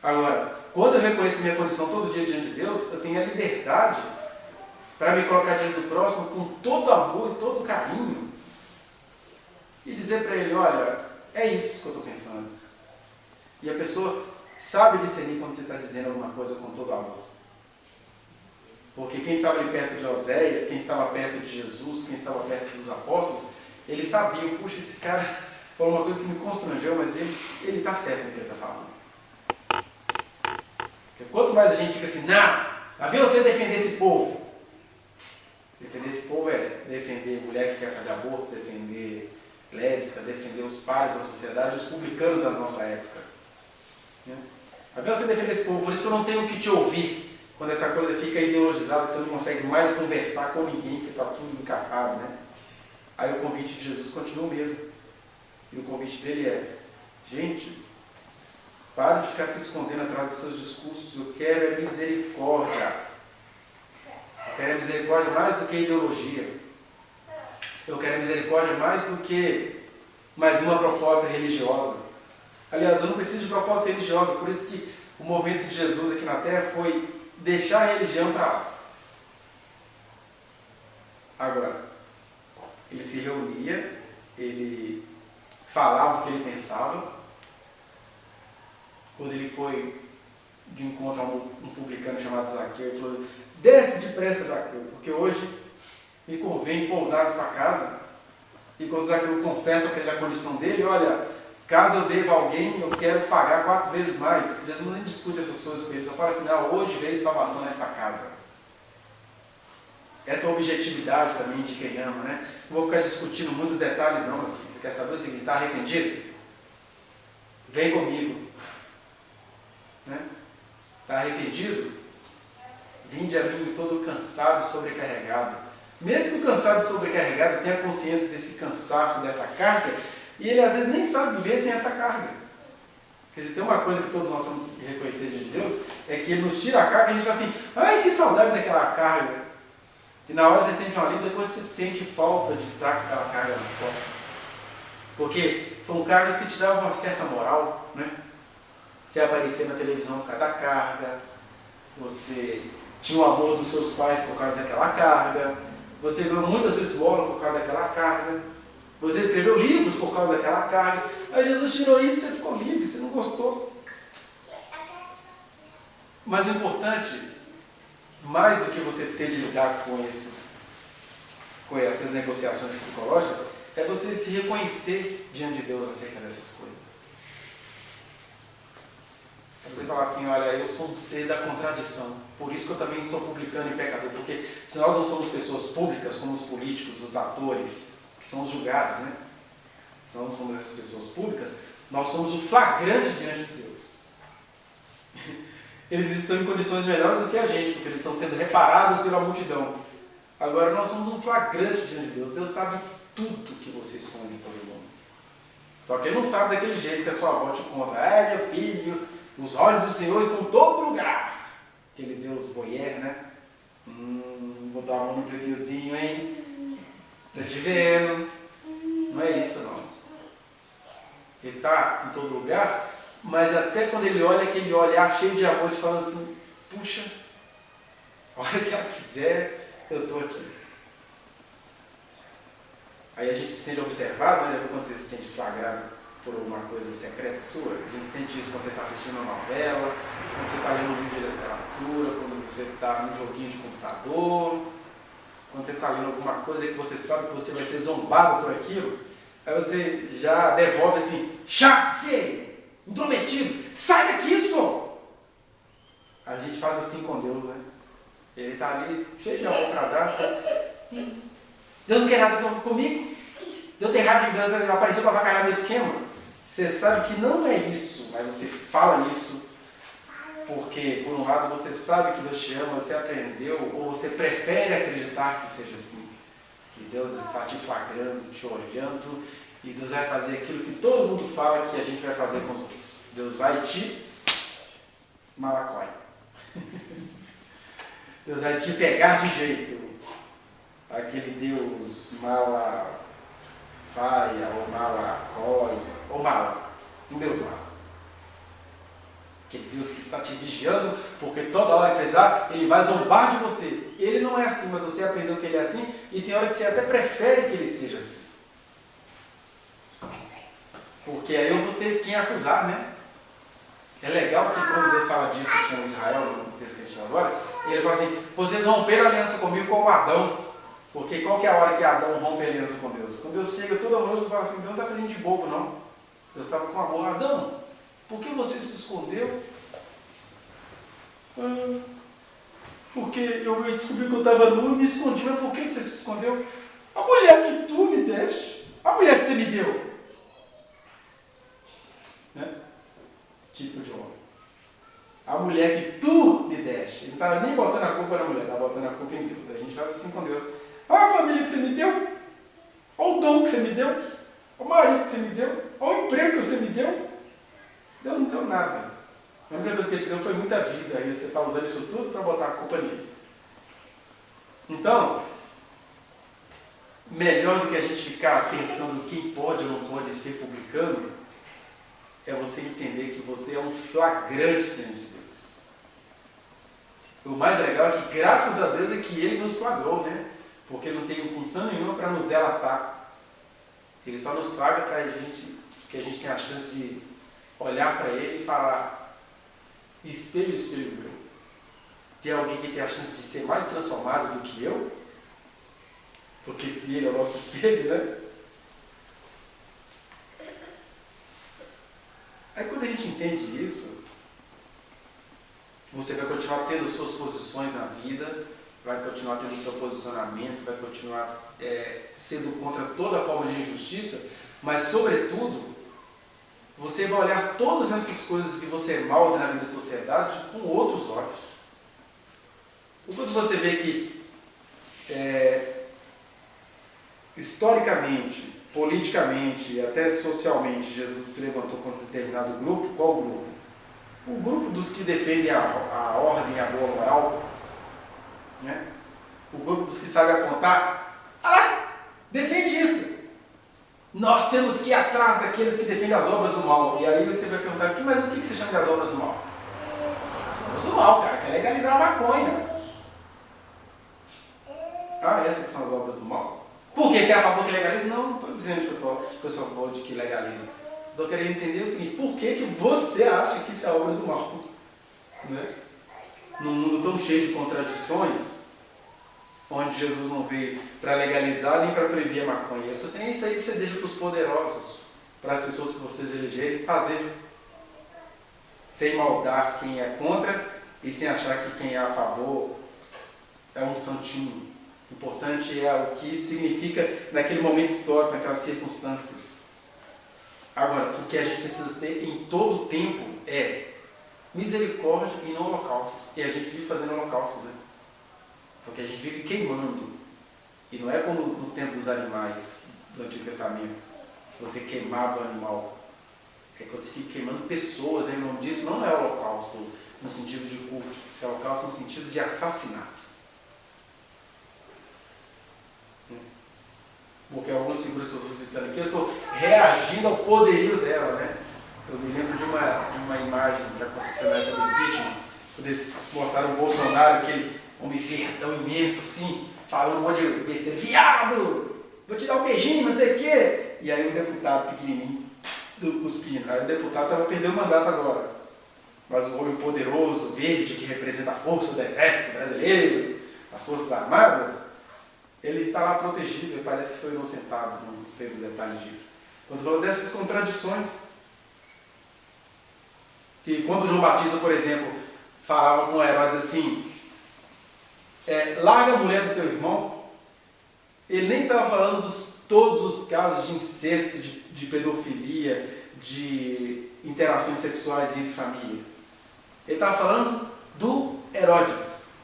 Agora, quando eu reconheço minha condição todo dia diante de Deus, eu tenho a liberdade para me colocar diante do próximo com todo amor e todo carinho e dizer para ele: olha, É isso que eu estou pensando. E a pessoa sabe discernir quando você está dizendo alguma coisa com todo amor. Porque quem estava ali perto de Oséias, quem estava perto de Jesus, quem estava perto dos apóstolos, eles sabiam, puxa, esse cara falou uma coisa que me constrangeu, mas ele está certo no que ele está falando. Porque quanto mais a gente fica assim, lá vem você defender esse povo. Defender esse povo é defender mulher que quer fazer aborto, defender lésbica, defender os pares da sociedade, os publicanos da nossa época. Lá vem você defender esse povo, por isso eu não tenho que te ouvir. Quando essa coisa fica ideologizada, que você não consegue mais conversar com ninguém, que está tudo encapado, né? Aí o convite de Jesus continua o mesmo. E o convite dele é, gente, pare de ficar se escondendo atrás dos seus discursos, eu quero é misericórdia. Eu quero é misericórdia mais do que ideologia. Eu quero é misericórdia mais do que mais uma proposta religiosa. Aliás, eu não preciso de proposta religiosa, por isso que o movimento de Jesus aqui na Terra foi deixar a religião para lá. Agora, ele se reunia, ele falava o que ele pensava. Quando ele foi de encontro a um publicano chamado Zaqueu, ele falou, desce depressa, Zaqueu, porque hoje me convém pousar na sua casa. E quando Zaqueu confessa que ele é a condição dele, olha, caso eu deva a alguém, eu quero pagar 4 vezes mais. Jesus nem discute essas coisas com eles. Eu falo assim, não, hoje veio salvação nesta casa. Essa objetividade também de quem ama, né? Não vou ficar discutindo muitos detalhes não, meu filho. Você quer saber o seguinte, está arrependido? Vem comigo. Né? Está arrependido? Vinde a mim todo cansado e sobrecarregado. Mesmo que o cansado e sobrecarregado tenha consciência desse cansaço, dessa carga, e ele às vezes nem sabe viver sem essa carga. Porque se tem uma coisa que todos nós temos que reconhecer de Deus, é que ele nos tira a carga e a gente fala assim, ai que saudade daquela carga. E na hora você sente um alívio, depois você sente falta de estar com aquela carga nas costas. Porque são cargas que te davam uma certa moral, né? Você aparecer na televisão por causa da carga, você tinha o amor dos seus pais por causa daquela carga, você ganhou muitas esmolas por causa daquela carga, você escreveu livros por causa daquela carga. Aí Jesus tirou isso e você ficou livre, você não gostou. Mas o importante, mais do que você ter de lidar com essas negociações psicológicas, é você se reconhecer diante de Deus acerca dessas coisas. É você falar assim, olha, eu sou um ser da contradição, por isso que eu também sou publicano e pecador, porque se nós não somos pessoas públicas, como os políticos, os atores, que são os julgados, né? Se nós não somos essas pessoas públicas, nós somos o flagrante diante de Deus. Eles estão em condições melhores do que a gente, porque eles estão sendo reparados pela multidão. Agora nós somos um flagrante diante de Deus. Deus sabe tudo que você esconde de todo mundo. Só que Ele não sabe daquele jeito que a sua avó te conta. Ah, meu filho, os olhos do Senhor estão em todo lugar. Aquele Deus voyeur, né? Vou dar uma mão no previozinho, hein? Tô te vendo. Não é isso, não. Ele está em todo lugar, mas até quando ele olha, aquele olhar cheio de amor, te falando assim, puxa, a hora que ela quiser, eu estou aqui. Aí a gente se sente observado, né? Quando você se sente flagrado por alguma coisa secreta sua, a gente sente isso quando você está assistindo uma novela, quando você está lendo um livro de literatura, quando você está num joguinho de computador, quando você está lendo alguma coisa que você sabe que você vai ser zombado por aquilo, aí você já devolve assim, chato, feio, intrometido, sai daqui, só! A gente faz assim com Deus, né? Ele está ali, cheio de amor para dar, Deus não quer nada comigo? Deus tem raiva de Deus, ele apareceu para avacalhar meu esquema? Você sabe que não é isso, mas você fala isso porque, por um lado, você sabe que Deus te ama, você aprendeu, ou você prefere acreditar que seja assim. Que Deus está te flagrando, te olhando, e Deus vai fazer aquilo que todo mundo fala que a gente vai fazer com os outros. Deus vai te malacói. Deus vai te pegar de jeito. Aquele Deus malafaia, ou malacói, ou mala. Um Deus mala. Aquele Deus que está te vigiando, porque toda hora que precisar, Ele vai zombar de você. Ele não é assim, mas você aprendeu que Ele é assim, e tem hora que você até prefere que Ele seja assim. Porque aí eu vou ter quem acusar, né? É legal que quando Deus fala disso com Israel, no texto que a gente leu agora, ele fala assim, vocês romperam a aliança comigo como Adão. Porque qual que é a hora que Adão rompe a aliança com Deus? Quando Deus chega toda noite e fala assim, Deus não está fazendo de bobo, não. Deus estava com amor. Adão, por que você se escondeu? Porque eu descobri que eu estava nu e me escondi. Mas por que você se escondeu? A mulher que tu me deste, a mulher que você me deu. Né? Típico de homem. A mulher que tu me deste. Ele não estava nem botando a culpa na mulher, estava botando a culpa em Deus. A gente faz assim com Deus. Olha a família que você me deu. Olha o dom que você me deu. Olha o marido que você me deu. Olha o emprego que você me deu. Deus não deu nada. A única coisa que ele te deu foi muita vida. E você está usando isso tudo para botar a culpa nele. Então, melhor do que a gente ficar pensando quem pode ou não pode ser publicano, é você entender que você é um flagrante diante de Deus. O mais legal é que, graças a Deus, é que Ele nos flagrou, né? Porque não tem função nenhuma para nos delatar. Ele só nos flagra para que a gente tenha a chance de olhar para Ele e falar, espelho, espelho meu. Tem alguém que tem a chance de ser mais transformado do que eu? Porque se Ele é o nosso espelho, né? Aí quando a gente entende isso, você vai continuar tendo suas posições na vida, vai continuar tendo seu posicionamento, vai continuar sendo contra toda forma de injustiça, mas sobretudo, você vai olhar todas essas coisas que você malda na vida da sociedade com outros olhos. Quando você vê que historicamente, politicamente e até socialmente Jesus se levantou contra um determinado grupo, qual grupo? O grupo dos que defendem a ordem e a boa moral, né? O grupo dos que sabem apontar, defende isso. Nós temos que ir atrás daqueles que defendem as obras do mal. E aí você vai perguntar, mas o que você chama de as obras do mal? As obras do mal, cara, quer legalizar a maconha. Essas que são as obras do mal? Por que você é a favor que legaliza? Não estou dizendo que eu sou a favor de que legaliza. Estou querendo entender o seguinte, por que você acha que isso é obra do mal? Né? Num mundo tão cheio de contradições, onde Jesus não veio para legalizar nem para proibir a maconha. Ele falou assim, isso aí você deixa para os poderosos, para as pessoas que vocês elegerem fazer, sem maldar quem é contra e sem achar que quem é a favor é um santinho. O importante é o que significa naquele momento histórico, naquelas circunstâncias. Agora, o que a gente precisa ter em todo o tempo é misericórdia e não holocaustos. E a gente vive fazendo holocaustos, né? Porque a gente vive queimando. E não é como no tempo dos animais do Antigo Testamento. Você queimava o animal. É que você fica queimando pessoas, em nome disso não é holocausto no sentido de culto. Isso é holocausto no sentido de assassinato. Porque algumas figuras que eu estou citando aqui, eu estou reagindo ao poderio dela, né? Eu me lembro de uma imagem que aconteceu na época do impeachment, quando eles mostraram o Bolsonaro, aquele homem verdão imenso assim, falando um monte de besteira, viado, vou te dar um beijinho, não sei o quê. E aí um deputado pequenininho, cuspindo. Aí o deputado estava perdendo o mandato agora. Mas o homem poderoso, verde, que representa a força do exército brasileiro, as forças armadas, ele está lá protegido, ele parece que foi inocentado, não sei os detalhes disso. Quando falando dessas contradições, que quando João Batista, por exemplo, falava com Herodes assim, larga a mulher do teu irmão, ele nem estava falando de todos os casos de incesto, de pedofilia, de interações sexuais entre família. Ele estava falando do Herodes,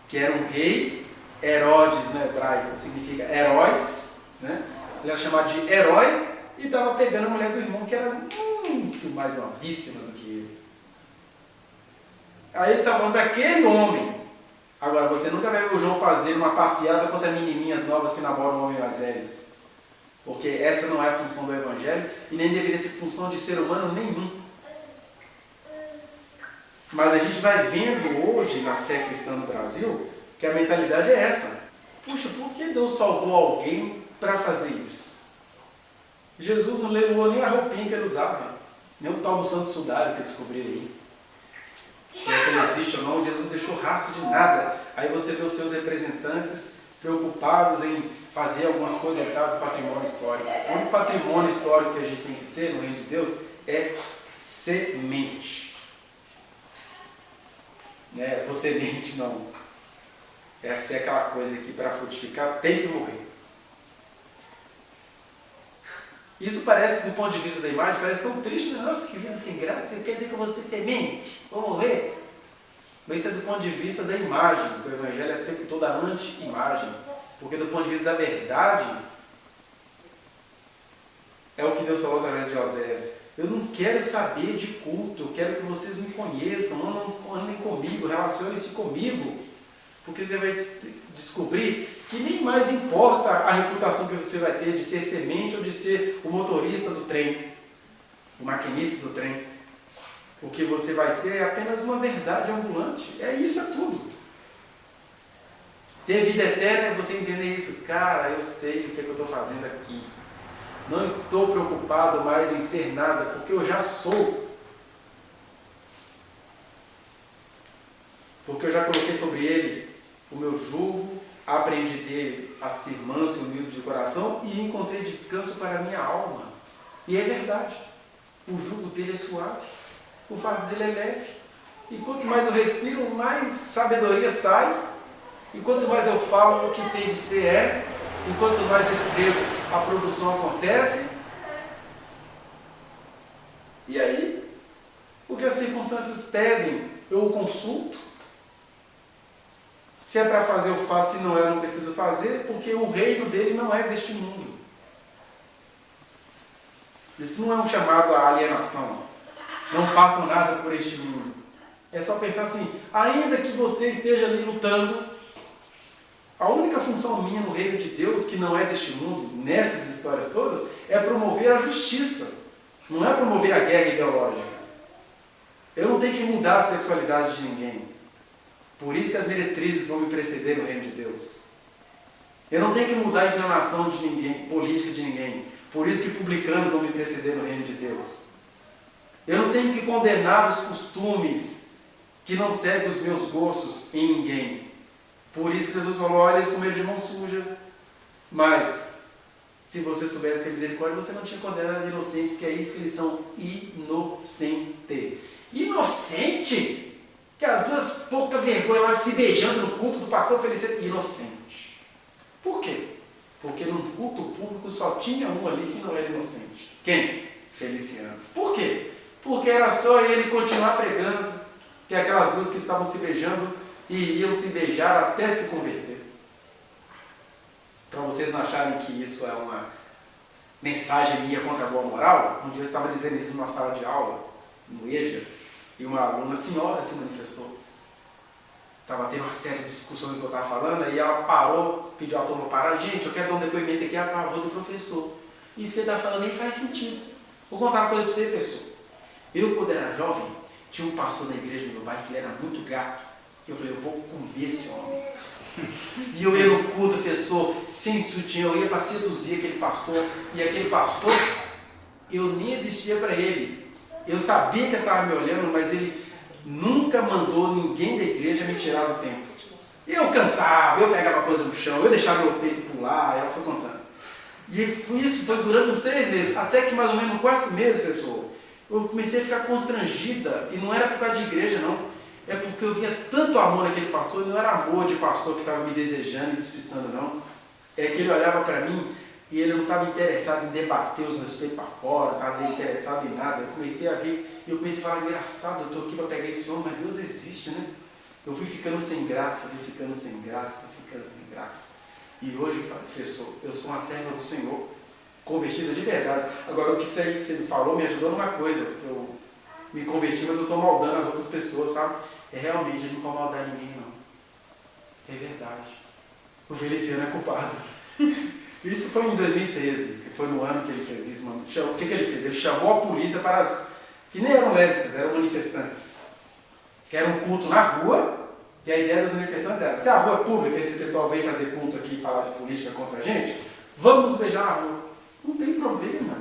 que era um rei. Herodes no hebraico significa heróis, né? Ele era chamado de herói e estava pegando a mulher do irmão, que era muito mais novíssima do que ele. Aí ele estava falando daquele homem. Agora, você nunca vai ver o João fazer uma passeada contra menininhas novas que namoram homens mais velhos. Porque essa não é a função do Evangelho e nem deveria ser função de ser humano nenhum. Mas a gente vai vendo hoje na fé cristã no Brasil que a mentalidade é essa. Puxa, por que Deus salvou alguém para fazer isso? Jesus não levou nem a roupinha que ele usava, nem o tal do santo sudário que descobriram aí. Se é que ele existe ou não, Jesus deixou rastro de nada. Aí você vê os seus representantes preocupados em fazer algumas coisas do patrimônio histórico. O único patrimônio histórico que a gente tem que ser no reino de Deus é semente. Né? Você semente não. Essa é aquela coisa que para frutificar tem que morrer. Isso parece, do ponto de vista da imagem, parece tão triste. Nossa, que vida sem graça. Quer dizer que eu vou ser semente? Vou morrer? Mas isso é do ponto de vista da imagem. O Evangelho é o tempo todo a anti-imagem. Porque do ponto de vista da verdade, é o que Deus falou através de Oséias. Eu não quero saber de culto. Eu quero que vocês me conheçam. Andem comigo. Relacionem-se comigo. Porque você vai descobrir que nem mais importa a reputação que você vai ter de ser semente ou de ser o motorista do trem, o maquinista do trem. O que você vai ser é apenas uma verdade ambulante. É isso, é tudo. Ter vida eterna é você entender isso. Cara, eu sei o que é que eu estou fazendo aqui. Não estou preocupado mais em ser nada, porque eu já sou. Porque eu já coloquei sobre ele o meu jugo, aprendi dele a ser manso e humilde de coração e encontrei descanso para a minha alma. E é verdade. O jugo dele é suave, o fardo dele é leve. E quanto mais eu respiro, mais sabedoria sai. E quanto mais eu falo, o que tem de ser é. E quanto mais eu escrevo, a produção acontece. E aí, o que as circunstâncias pedem, eu o consulto. Se é para fazer, eu faço. Se não é, eu não preciso fazer, porque o reino dele não é deste mundo. Isso não é um chamado à alienação. Não façam nada por este mundo. É só pensar assim, ainda que você esteja ali lutando, a única função minha no reino de Deus, que não é deste mundo, nessas histórias todas, é promover a justiça. Não é promover a guerra ideológica. Eu não tenho que mudar a sexualidade de ninguém. Por isso que as meretrizes vão me preceder no reino de Deus. Eu não tenho que mudar a inclinação de ninguém, política de ninguém. Por isso que publicanos vão me preceder no reino de Deus. Eu não tenho que condenar os costumes que não seguem os meus gostos em ninguém. Por isso que Jesus falou, olha, eles comeram de mão suja. Mas, se você soubesse que é misericórdia, você não tinha condenado inocente, porque é isso que eles são, inocente. Inocente? Que as duas pouca vergonha lá se beijando no culto do pastor Feliciano, inocente. Por quê? Porque no culto público só tinha um ali que não era inocente. Quem? Feliciano. Por quê? Porque era só ele continuar pregando que aquelas duas que estavam se beijando iriam se beijar até se converter. Para vocês não acharem que isso é uma mensagem minha contra a boa moral, um dia eu estava dizendo isso numa sala de aula, no EJA, e uma aluna, senhora, se manifestou. Estava tendo uma série de discussões do que eu estava falando, aí ela parou, pediu a turma parar. Gente, eu quero dar um depoimento aqui a favor do professor. Isso que ele está falando nem faz sentido. Vou contar uma coisa para você, professor. Eu, quando era jovem, tinha um pastor na igreja do meu bairro que ele era muito gato. Eu falei, eu vou comer esse homem. E eu ia no culto, professor, sem sutiã, eu ia para seduzir aquele pastor. E aquele pastor, eu nem existia para ele. Eu sabia que ele estava me olhando, mas ele nunca mandou ninguém da igreja me tirar do tempo. Eu cantava, eu pegava coisa no chão, eu deixava meu peito pular, ela foi contando. E isso foi durante uns 3 meses, até que mais ou menos no 4º mês, pessoal, eu comecei a ficar constrangida, e não era por causa de igreja, não. É porque eu via tanto amor naquele pastor, e não era amor de pastor que estava me desejando e despistando, não. É que ele olhava para mim e ele não estava interessado em debater os meus peitos para fora, não estava interessado em nada. Eu comecei a ver, e eu comecei a falar, engraçado, eu estou aqui para pegar esse homem, mas Deus existe, né? Eu fui ficando sem graça, fui ficando sem graça, fui ficando sem graça. E hoje, professor, eu sou uma serva do Senhor, convertida de verdade. Agora, o que você me falou me ajudou numa coisa, eu me converti, mas eu estou maldando as outras pessoas, sabe? É realmente, eu não estou maldando ninguém, não. É verdade. O Feliciano é culpado. Isso foi em 2013, que foi no ano que ele fez isso. Mano. O que ele fez? Ele chamou a polícia para as... que nem eram lésbicas, eram manifestantes. Que era um culto na rua, e a ideia dos manifestantes era, se a rua é pública, esse pessoal vem fazer culto aqui e falar de política contra a gente, vamos nos beijar na rua. Não tem problema.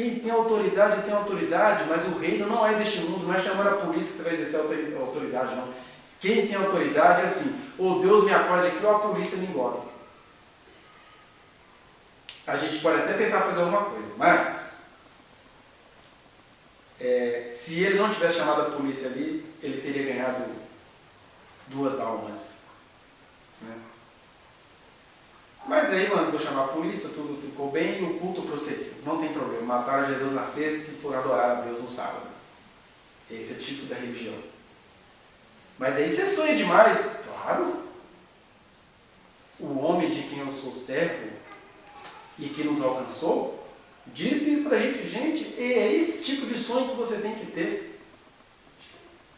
Quem tem autoridade, mas o reino não é deste mundo, não é chamando a polícia que você vai exercer a autoridade, não. Quem tem autoridade é assim, ou Deus me acorde aqui ou a polícia me engole. A gente pode até tentar fazer alguma coisa, mas se ele não tivesse chamado a polícia ali, ele teria ganhado 2 almas. Né? Mas aí mandou chamar a polícia, tudo ficou bem e o culto prosseguiu. Não tem problema, mataram Jesus na sexta e foram adorar a Deus no sábado. Esse é o tipo da religião. Mas aí você sonha demais. Claro. O homem de quem eu sou servo e que nos alcançou, disse isso pra gente. Gente, é esse tipo de sonho que você tem que ter.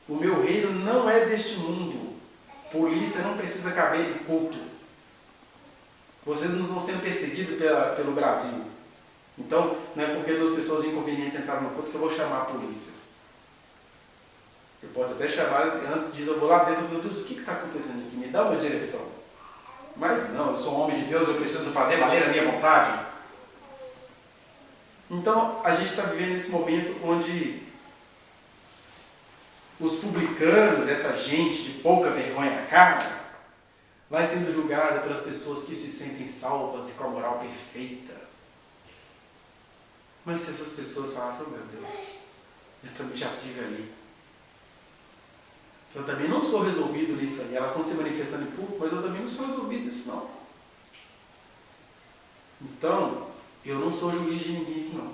O meu reino não é deste mundo. Polícia não precisa caber em culto. Vocês não estão sendo perseguidos pelo Brasil. Então, não é porque 2 pessoas inconvenientes entraram no culto que eu vou chamar a polícia. Eu posso até chamar, antes disso eu vou lá dentro, meu Deus, o que está acontecendo aqui? Me dá uma direção. Mas não, eu sou um homem de Deus, eu preciso fazer valer a minha vontade. Então, a gente está vivendo nesse momento onde os publicanos, essa gente de pouca vergonha na cara, vai sendo julgada pelas pessoas que se sentem salvas e com a moral perfeita. Mas se essas pessoas falassem, oh meu Deus, eu também já estive ali. Eu também não sou resolvido nisso aí. Elas estão se manifestando em público, mas eu também não sou resolvido nisso não. Então, eu não sou juiz de ninguém aqui não.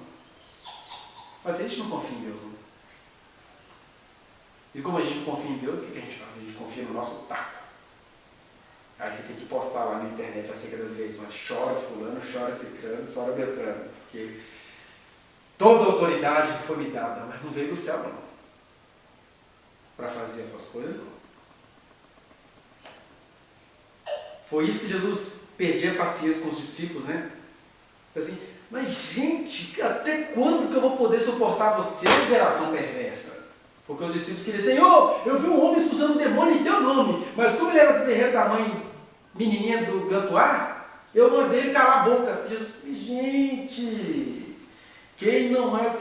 Mas a gente não confia em Deus, não. E como a gente não confia em Deus, o que a gente faz? A gente confia no nosso taco. Aí você tem que postar lá na internet acerca das eleições. Chora fulano, chora cicrano, chora beltrano. Porque toda autoridade foi me dada, mas não veio do céu não. Para fazer essas coisas não. Foi isso que Jesus perdia a paciência com os discípulos, né? Assim, mas gente, até quando que eu vou poder suportar vocês, geração perversa? Porque os discípulos queriam, Senhor, eu vi um homem expulsando um demônio em teu nome, mas como ele era do terreiro da mãe menininha do Gantuá, eu mandei ele calar a boca. Jesus, gente, quem não é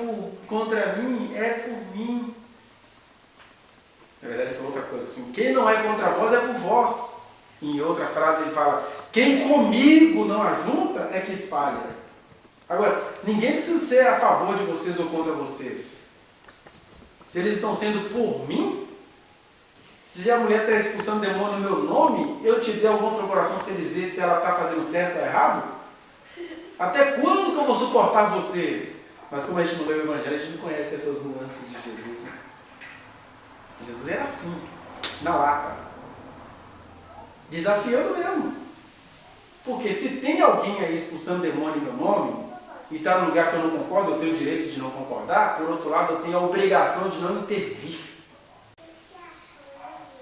contra mim, é por mim. Na verdade, ele falou outra coisa, assim, quem não é contra vós, é por vós. Em outra frase ele fala, quem comigo não ajunta, é que espalha. Agora, ninguém precisa ser a favor de vocês ou contra vocês. Se eles estão sendo por mim, se a mulher está expulsando demônio no meu nome, eu te dei algum outro coração para você dizer se ela está fazendo certo ou errado? Até quando que eu vou suportar vocês? Mas como a gente não lê o Evangelho, a gente não conhece essas nuances de Jesus, né? Jesus era assim, na lata. Desafiando mesmo. Porque se tem alguém aí expulsando demônio em meu nome, e está num lugar que eu não concordo, eu tenho o direito de não concordar, por outro lado, eu tenho a obrigação de não intervir.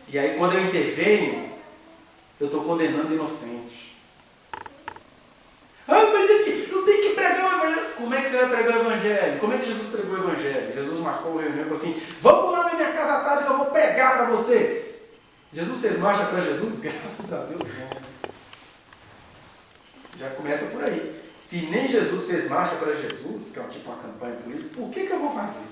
E aí, quando eu intervenho, eu estou condenando o inocente. Ah, mas eu tenho que pregar o Evangelho. Como é que você vai pregar o Evangelho? Como é que Jesus pregou o Evangelho? Jesus marcou uma reunião e falou assim, vamos lá na minha casa à tarde que eu vou pregar para vocês. Jesus fez marcha para Jesus? Graças a Deus, não. Já começa por aí. Se nem Jesus fez marcha para Jesus, que é tipo uma campanha política, por que eu vou fazer?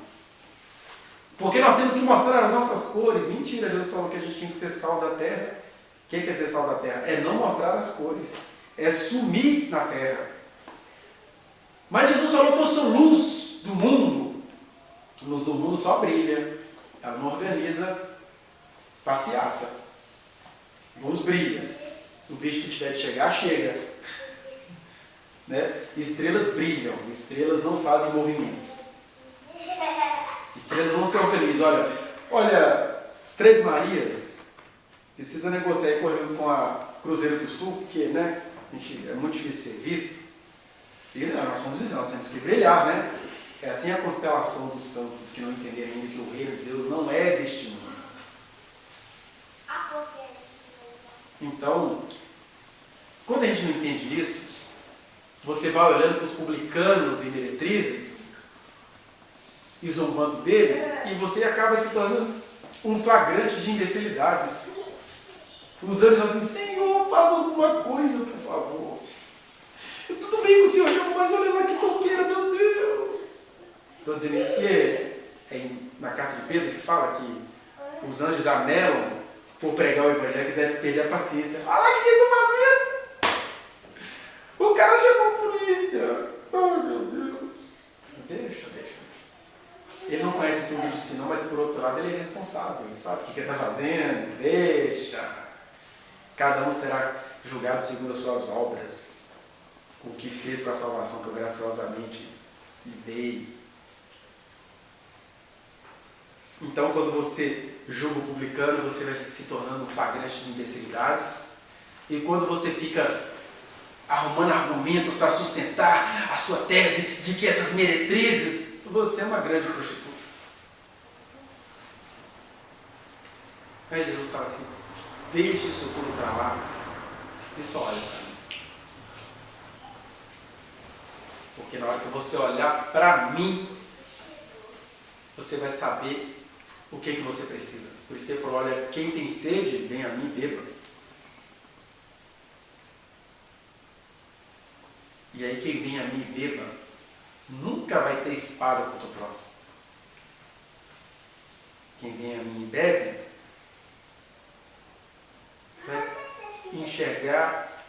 Porque nós temos que mostrar as nossas cores. Mentira, Jesus falou que a gente tinha que ser sal da terra. O que é ser sal da terra? É não mostrar as cores. É sumir na terra. Mas Jesus falou que eu sou luz do mundo. A luz do mundo só brilha. Ela não organiza passeata. Luz brilha. O bicho que tiver de chegar, chega. Né? Estrelas brilham. Estrelas não fazem movimento. Estrelas não se organizam. Olha, as Três Marias precisa negociar com a Cruzeiro do Sul, porque, né, é muito difícil ser visto. E nós temos que brilhar, né? É assim a constelação dos santos que não entenderam ainda que o reino de Deus não é deste mundo. Então, quando a gente não entende isso, você vai olhando para os publicanos e meretrizes e zombando deles, e você acaba se tornando um flagrante de imbecilidades. Usando assim, Senhor, faz alguma coisa, por favor. Tudo bem com o Senhor, mas olha lá que toqueira, meu Deus. Estou dizendo isso porque é na carta de Pedro que fala que os anjos anelam por pregar o evangelho, que deve perder a paciência. Olha lá o que eles estão fazendo! O cara chamou a polícia! Oh, meu Deus! Deixa. Ele não conhece tudo de si não, mas por outro lado ele é responsável, ele sabe o que ele está fazendo, deixa. Cada um será julgado segundo as suas obras, o que fez com a salvação que eu graciosamente lhe dei. Então, quando você julga o publicano, você vai se tornando um flagrante de imbecilidades. E quando você fica arrumando argumentos para sustentar a sua tese de que essas meretrizes, você é uma grande prostituta. Aí Jesus fala assim, deixe isso tudo para lá e só olha para mim. Porque na hora que você olhar para mim, você vai saber o que você precisa. Por isso que ele falou, olha, quem tem sede, vem a mim, beba. E aí quem vem a mim e beba, nunca vai ter espada contra o próximo. Quem vem a mim e bebe, vai enxergar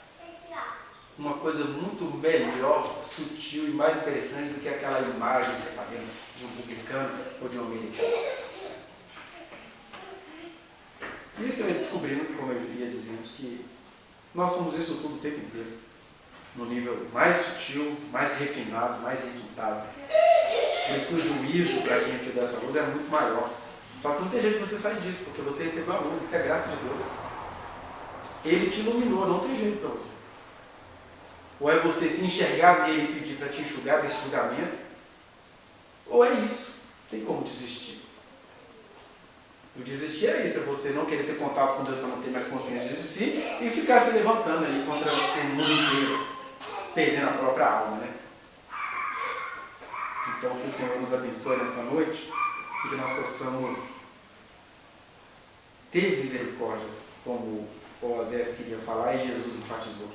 uma coisa muito melhor, sutil e mais interessante do que aquela imagem que você está vendo de um publicano ou de uma meretriz. E isso eu ia descobrindo, como eu ia dizendo, que nós somos isso tudo o tempo inteiro. No nível mais sutil, mais refinado, mais requintado. Por isso que o juízo para quem recebeu essa luz é muito maior. Só que não tem jeito de você sair disso, porque você recebeu a luz, isso é graça de Deus. Ele te iluminou, não tem jeito para você. Ou é você se enxergar nele e pedir para te enxugar desse julgamento, ou é isso, não tem como desistir. O desistir é isso, é você não querer ter contato com Deus para não ter mais consciência de desistir e ficar se levantando aí contra o mundo inteiro, perdendo a própria alma, né? Então que o Senhor nos abençoe nesta noite e que nós possamos ter misericórdia, como o Osés queria falar e Jesus enfatizou.